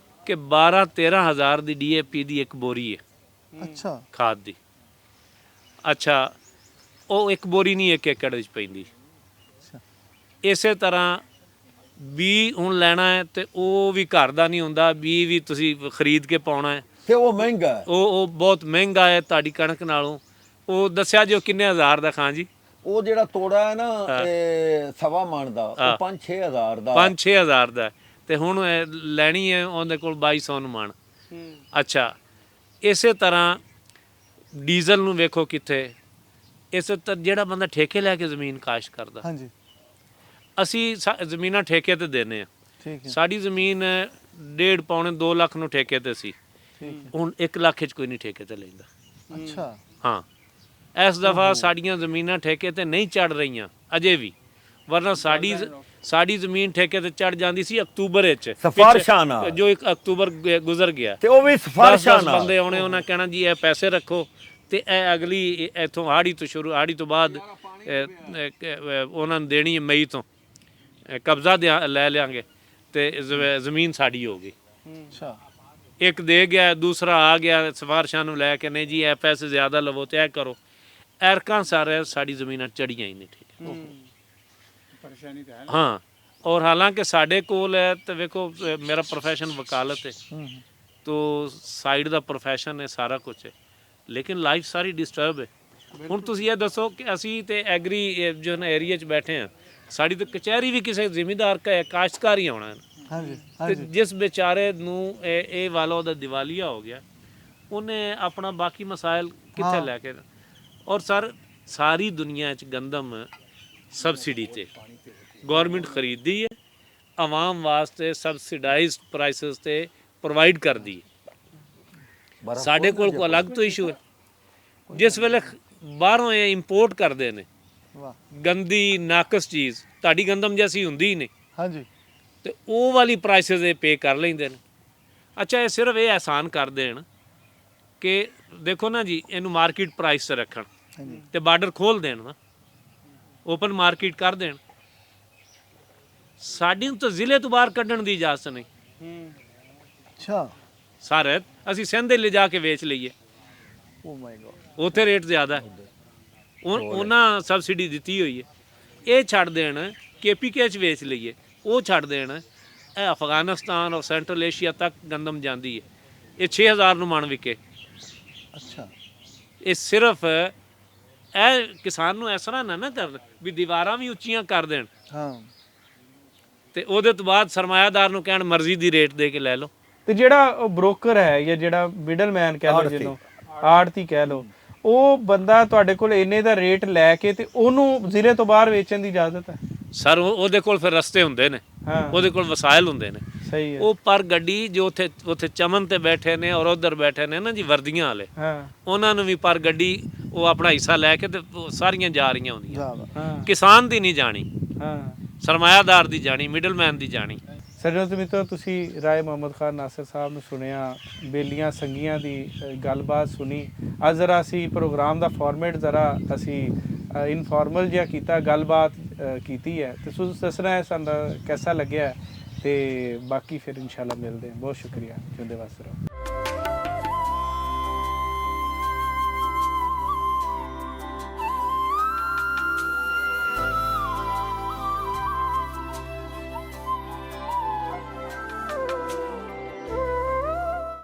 ਕਿ 12-13 ਹਜ਼ਾਰ ਦੀ DAP ਦੀ ਇੱਕ ਬੋਰੀ ਹੈ ਅੱਛਾ, ਖਾਦ ਦੀ। ਅੱਛਾ, ਉਹ ਇੱਕ ਬੋਰੀ ਨਹੀਂ 1 ਏਕੜ ਵਿੱਚ ਪੈਂਦੀ। ਇਸੇ ਤਰ੍ਹਾਂ ਬੀ ਹੁਣ ਲੈਣਾ ਹੈ ਤੇ ਉਹ ਵੀ ਘਰ ਦਾ ਨਹੀਂ ਹੁੰਦਾ, ਬੀ ਵੀ ਤੁਸੀਂ ਖਰੀਦ ਕੇ ਪਾਉਣਾ ਹੈ ਤੇ ਉਹ ਮਹਿੰਗਾ ਹੈ। ਉਹ ਬਹੁਤ ਮਹਿੰਗਾ ਹੈ ਤੁਹਾਡੀ ਕਣਕ ਨਾਲੋਂ। ਉਹ ਦੱਸਿਆ ਜੋ ਕਿੰਨੇ ਹਜ਼ਾਰ ਦਾ ਖਾਂ ਜੀ? ਉਹ ਜਿਹੜਾ ਤੋੜਾ ਹੈ ਨਾ ਇਹ 1.25 ਮਣ ਦਾ, ਉਹ 5-6 ਹਜ਼ਾਰ ਦਾ 5-6 ਹਜ਼ਾਰ ਦਾ। ਤੇ ਹੁਣ ਲੈਣੀ ਹੈ ਉਹਦੇ ਕੋਲ 2200 ਮਣ। ਅੱਛਾ, ਇਸੇ ਤਰ੍ਹਾਂ ਡੀਜ਼ਲ ਨੂੰ ਵੇਖੋ ਕਿੱਥੇ। ਇਸੇ ਤਰ੍ਹਾਂ ਜਿਹੜਾ ਬੰਦਾ ਠੇਕੇ ਲੈ ਕੇ ਜ਼ਮੀਨ ਕਾਸ਼ ਕਰਦਾ, ਹਾਂਜੀ, ਅਸੀਂ ਜ਼ਮੀਨਾਂ ਠੇਕੇ ਤੇ ਦਿੰਦੇ ਆ। ਠੀਕ ਹੈ, ਸਾਡੀ ਜ਼ਮੀਨ 1.5-2 ਲੱਖ ਨੂੰ ਠੇਕੇ ਤੇ ਸੀ, ਠੀਕ ਹੁਣ 1 ਲੱਖ 'ਚ ਕੋਈ ਨਹੀਂ ਠੇਕੇ ਤੇ ਲੈਂਦਾ। ਹੈ, ਅੱਛਾ, ਹਾਂ, ਇਸ ਦਫਾ ਸਾਡੀਆਂ ਜ਼ਮੀਨਾਂ ਠੇਕੇ ਤੇ ਨਹੀਂ ਚੜ ਰਹੀਆਂ ਅਜੇ ਵੀ, ਵਰਨਾ ਸਾਡੀ ਜ਼ਮੀਨ ਠੇਕੇ ਤੇ ਚੜ ਜਾਂਦੀ ਸੀ ਅਕਤੂਬਰ ਵਿੱਚ, ਸਿਫਾਰਸ਼ਾਂ ਨਾਲ। ਜੋ 1 ਅਕਤੂਬਰ ਗੁਜ਼ਰ ਗਿਆ। ਤੇ ਉਹ ਵੀ ਸਿਫਾਰਸ਼ਾਂ 10 ਨਾਲ ਬੰਦੇ ਆਉਣੇ, ਉਹਨਾਂ ਕਹਿਣਾ ਜੀ ਇਹ ਪੈਸੇ ਰੱਖੋ ਤੇ ਇਹ ਅਗਲੀ ਇੱਥੋਂ ਹਾੜੀ ਤੋਂ ਬਾਅਦ ਉਹਨਾਂ ਨੂੰ ਦੇਣੀ ਹੈ ਮਈ ਤੋਂ, ਕਬਜ਼ਾ ਲੈ ਲਿਆਂਗੇ ਤੇ ਜ਼ਮੀਨ ਸਾਡੀ ਹੋ ਗਈ। ਅੱਛਾ, ਇੱਕ ਦੇ ਗਿਆ, ਦੂਸਰਾ ਆ ਗਿਆ ਸਿਫਾਰਸ਼ਾਂ ਨੂੰ ਲੈ ਕੇ, ਨਹੀਂ ਜੀ ਇਹ ਪੈਸੇ ਜ਼ਿਆਦਾ ਲਵੋ ਤੇ ਇਹ ਕਰੋ। ਐਰਕਾਂ ਸਾਰੇ ਸਾਡੀ ਜ਼ਮੀਨਾਂ ਚੜੀਆਂ ਹੀ ਨਹੀਂ। ਠੀਕ ਹੈ, ਹਾਂ। ਔਰ ਹਾਲਾਂਕਿ ਸਾਡੇ ਕੋਲ ਹੈ ਤੇ ਵੇਖੋ ਮੇਰਾ ਪ੍ਰੋਫੈਸ਼ਨ ਵਕਾਲਤ ਹੈ, ਤੋ ਸਾਈਡ ਦਾ ਪ੍ਰੋਫੈਸ਼ਨ ਹੈ, ਸਾਰਾ ਕੁਝ ਹੈ, ਲੇਕਿਨ ਲਾਈਫ ਸਾਰੀ ਡਿਸਟਰਬ ਹੈ। ਹੁਣ ਤੁਸੀਂ ਇਹ ਦੱਸੋ ਕਿ ਅਸੀਂ ਤੇ ਐਗਰੀ ਜੋ ਨਾ ਏਰੀਆ 'ਚ ਬੈਠੇ ਹਾਂ, ਸਾਡੀ ਤਾਂ ਕਚਹਿਰੀ ਵੀ ਕਿਸੇ ਜ਼ਿਮੀਂਦਾਰ ਕਾਸ਼ਤਕਾਰ ਹੀ ਆਉਣਾ ਹੈ। ਹਾਂਜੀ, ਤੇ ਹਾਂਜੀ, ਜਿਸ ਵਿਚਾਰੇ ਨੂੰ ਇਹ ਵਾਲਾ ਉਹਦਾ ਦਿਵਾਲੀਆ ਹੋ ਗਿਆ, ਉਹਨੇ ਆਪਣਾ ਬਾਕੀ ਮਸਾਇਲ ਕਿੱਥੇ ਲੈ ਕੇ। ਔਰ ਸਰ ਸਾਰੀ ਦੁਨੀਆ 'ਚ ਗੰਦਮ ਸਬਸਿਡੀ ਤੇ ਗਵਰਨਮੈਂਟ ਖਰੀਦਦੀ ਹੈ, ਆਵਾਮ ਵਾਸਤੇ ਸਬਸਿਡਾਈਜ਼ਡ ਪ੍ਰਾਈਸਿਸ ਤੇ ਪ੍ਰੋਵਾਈਡ ਕਰਦੀ ਹੈ। ਸਾਡੇ ਕੋਲ ਕੋਈ ਅਲੱਗ ਤੋਂ ਇਸ਼ੂ ਹੈ। ਜਿਸ ਵੇਲੇ ਬਾਹਰੋਂ ਇਹ ਇੰਪੋਰਟ ਕਰਦੇ ਨੇ ਵਾਹ, ਗੰਦੀ ਨਾਕਸ ਚੀਜ਼, ਤੁਹਾਡੀ ਗੰਦਮ ਜੈਸੀ ਹੁੰਦੀ ਹੀ ਨਹੀਂ, ਹਾਂਜੀ, ਤੇ ਉਹ ਵਾਲੀ ਪ੍ਰਾਈਸਿਸ ਇਹ ਪੇ ਕਰ ਲੈਂਦੇ ਨੇ। ਅੱਛਾ, ਇਹ ਸਿਰਫ ਇਹ ਆਸਾਨ ਕਰ ਦੇਣ ਕਿ ਦੇਖੋ ਨਾ ਜੀ, ਇਹਨੂੰ ਮਾਰਕੀਟ ਪ੍ਰਾਈਸ 'ਤੇ ਰੱਖਣ ਹਾਂਜੀ, ਤੇ ਬਾਰਡਰ ਖੋਲ ਦੇਣ ਨਾ, ਓਪਨ ਮਾਰਕੀਟ ਕਰ ਦੇਣ। ਸਾਡੀ ਨੂੰ ਤਾਂ ਜ਼ਿਲ੍ਹੇ ਤੋਂ ਬਾਹਰ ਕੱਢਣ ਦੀ ਇਜਾਜ਼ਤ ਨਹੀਂ। ਅੱਛਾ, ਸਾਰੇ ਅਸੀਂ ਸਿੰਧ ਦੇ ਲਿਜਾ ਕੇ ਵੇਚ ਲਈਏ, ਓ ਮਾਈ ਗॉड, ਉੱਥੇ ਰੇਟ ਜ਼ਿਆਦਾ ਹੈ, ਉਹਨਾਂ ਸਬਸਿਡੀ ਦਿੱਤੀ ਹੋਈ ਹੈ। ਇਹ ਛੱਡ ਦੇਣ KPK 'ਚ ਵੇਚ ਲਈਏ, ਉਹ ਛੱਡ ਦੇਣ ਇਹ ਅਫਗਾਨਿਸਤਾਨ ਔਰ ਸੈਂਟਰਲ ਏਸ਼ੀਆ ਤੱਕ ਗੰਦਮ ਜਾਂਦੀ ਹੈ, ਇਹ 6000 ਨੂੰ ਮਣ ਵਿਕੇ। ਅੱਛਾ, ਇਹ ਸਿਰਫ ਇਹ ਕਿਸਾਨ ਨੂੰ ਇਸ ਤਰ੍ਹਾਂ ਨਾ ਕਰਨ ਵੀ ਦੀਵਾਰਾਂ ਵੀ ਉੱਚੀਆਂ ਕਰ ਦੇਣ ਹਾਂ, ਤੇ ਉਹਦੇ ਤੋਂ ਬਾਅਦ ਸਰਮਾਇਆਦਾਰ ਨੂੰ ਕਹਿਣ ਮਰਜ਼ੀ ਦੀ ਰੇਟ ਦੇ ਕੇ ਲੈ ਲਓ। ਤੇ ਜਿਹੜਾ ਉਹ ਬ੍ਰੋਕਰ ਹੈ ਜਾਂ ਜਿਹੜਾ ਮਿਡਲਮੈਨ ਕਹਿ ਲਓ, ਜਿਹਨੂੰ ਆੜਤੀ ਕਹਿ ਲਓ, ਉਹ ਬੰਦਾ ਤੁਹਾਡੇ ਕੋਲ ਇੰਨੇ ਦਾ ਰੇਟ ਲੈ ਕੇ ਤੇ ਉਹਨੂੰ ਜ਼ਿਲ੍ਹੇ ਤੋਂ ਬਾਹਰ ਵੇਚਣ ਦੀ ਇਜਾਜ਼ਤ ਹੈ? ਸਰ ਉਹਦੇ ਕੋਲ ਫਿਰ ਰਸਤੇ ਹੁੰਦੇ ਨੇ, ਹਾਂ, ਉਹਦੇ ਕੋਲ ਵਸਾਇਲ ਹੁੰਦੇ ਨੇ। ਸਹੀ ਹੈ, ਉਹ ਪਰ ਗੱਡੀ ਜੋ ਉੱਥੇ ਚਮਨ ਤੇ ਬੈਠੇ ਨੇ ਔਰ ਉਧਰ ਬੈਠੇ ਨੇ ਨਾ ਜੀ ਵਰਦੀਆਂ ਵਾਲੇ, ਹਾਂ, ਉਹਨਾਂ ਨੂੰ ਵੀ ਪਰ ਗੱਡੀ ਉਹ ਆਪਣਾ ਹਿੱਸਾ ਲੈ ਕੇ ਤੇ ਉਹ ਸਾਰੀਆਂ ਜਾ ਰਹੀਆਂ ਹੁੰਦੀਆਂ। ਜ਼ਿਆਦਾ, ਹਾਂ, ਕਿਸਾਨ ਦੀ ਨਹੀਂ ਜਾਣੀ, ਹਾਂ। ਸਰਮਾਇਆਦਾਰ ਦੀ ਜਾਣੀ, ਮਿਡਲਮੈਨ ਦੀ ਜਾਣੀ। ਸੱਜਣੋ ਤੇ ਮਿੱਤਰੋ, ਤੁਸੀਂ ਰਾਏ ਮੁਹੰਮਦ ਖਾਨ ਨਾਸਰ ਸਾਹਿਬ ਨੂੰ ਸੁਣਿਆ, ਬੇਲੀਆਂ ਸੰਗੀਆਂ ਦੀ ਗੱਲਬਾਤ ਸੁਣੀ। ਅੱਜ ਜ਼ਰਾ ਅਸੀਂ ਪ੍ਰੋਗਰਾਮ ਦਾ ਫਾਰਮੈਟ ਜ਼ਰਾ ਅਸੀਂ ਇਨਫਾਰਮਲ ਜਿਹਾ ਕੀਤਾ, ਗੱਲਬਾਤ ਕੀਤੀ ਹੈ, ਤੇ ਤੁਸੀਂ ਦੱਸਣਾ ਹੈ ਸਾਨੂੰ ਕੈਸਾ ਲੱਗਿਆ, ਤੇ ਬਾਕੀ ਫਿਰ ਇਨਸ਼ਾਅੱਲਾ ਮਿਲਦੇ ਹਾਂ। ਬਹੁਤ ਸ਼ੁਕਰੀਆ, ਜਿਉਂਦੇ ਵਾਸਤੇ ਰਹੋ।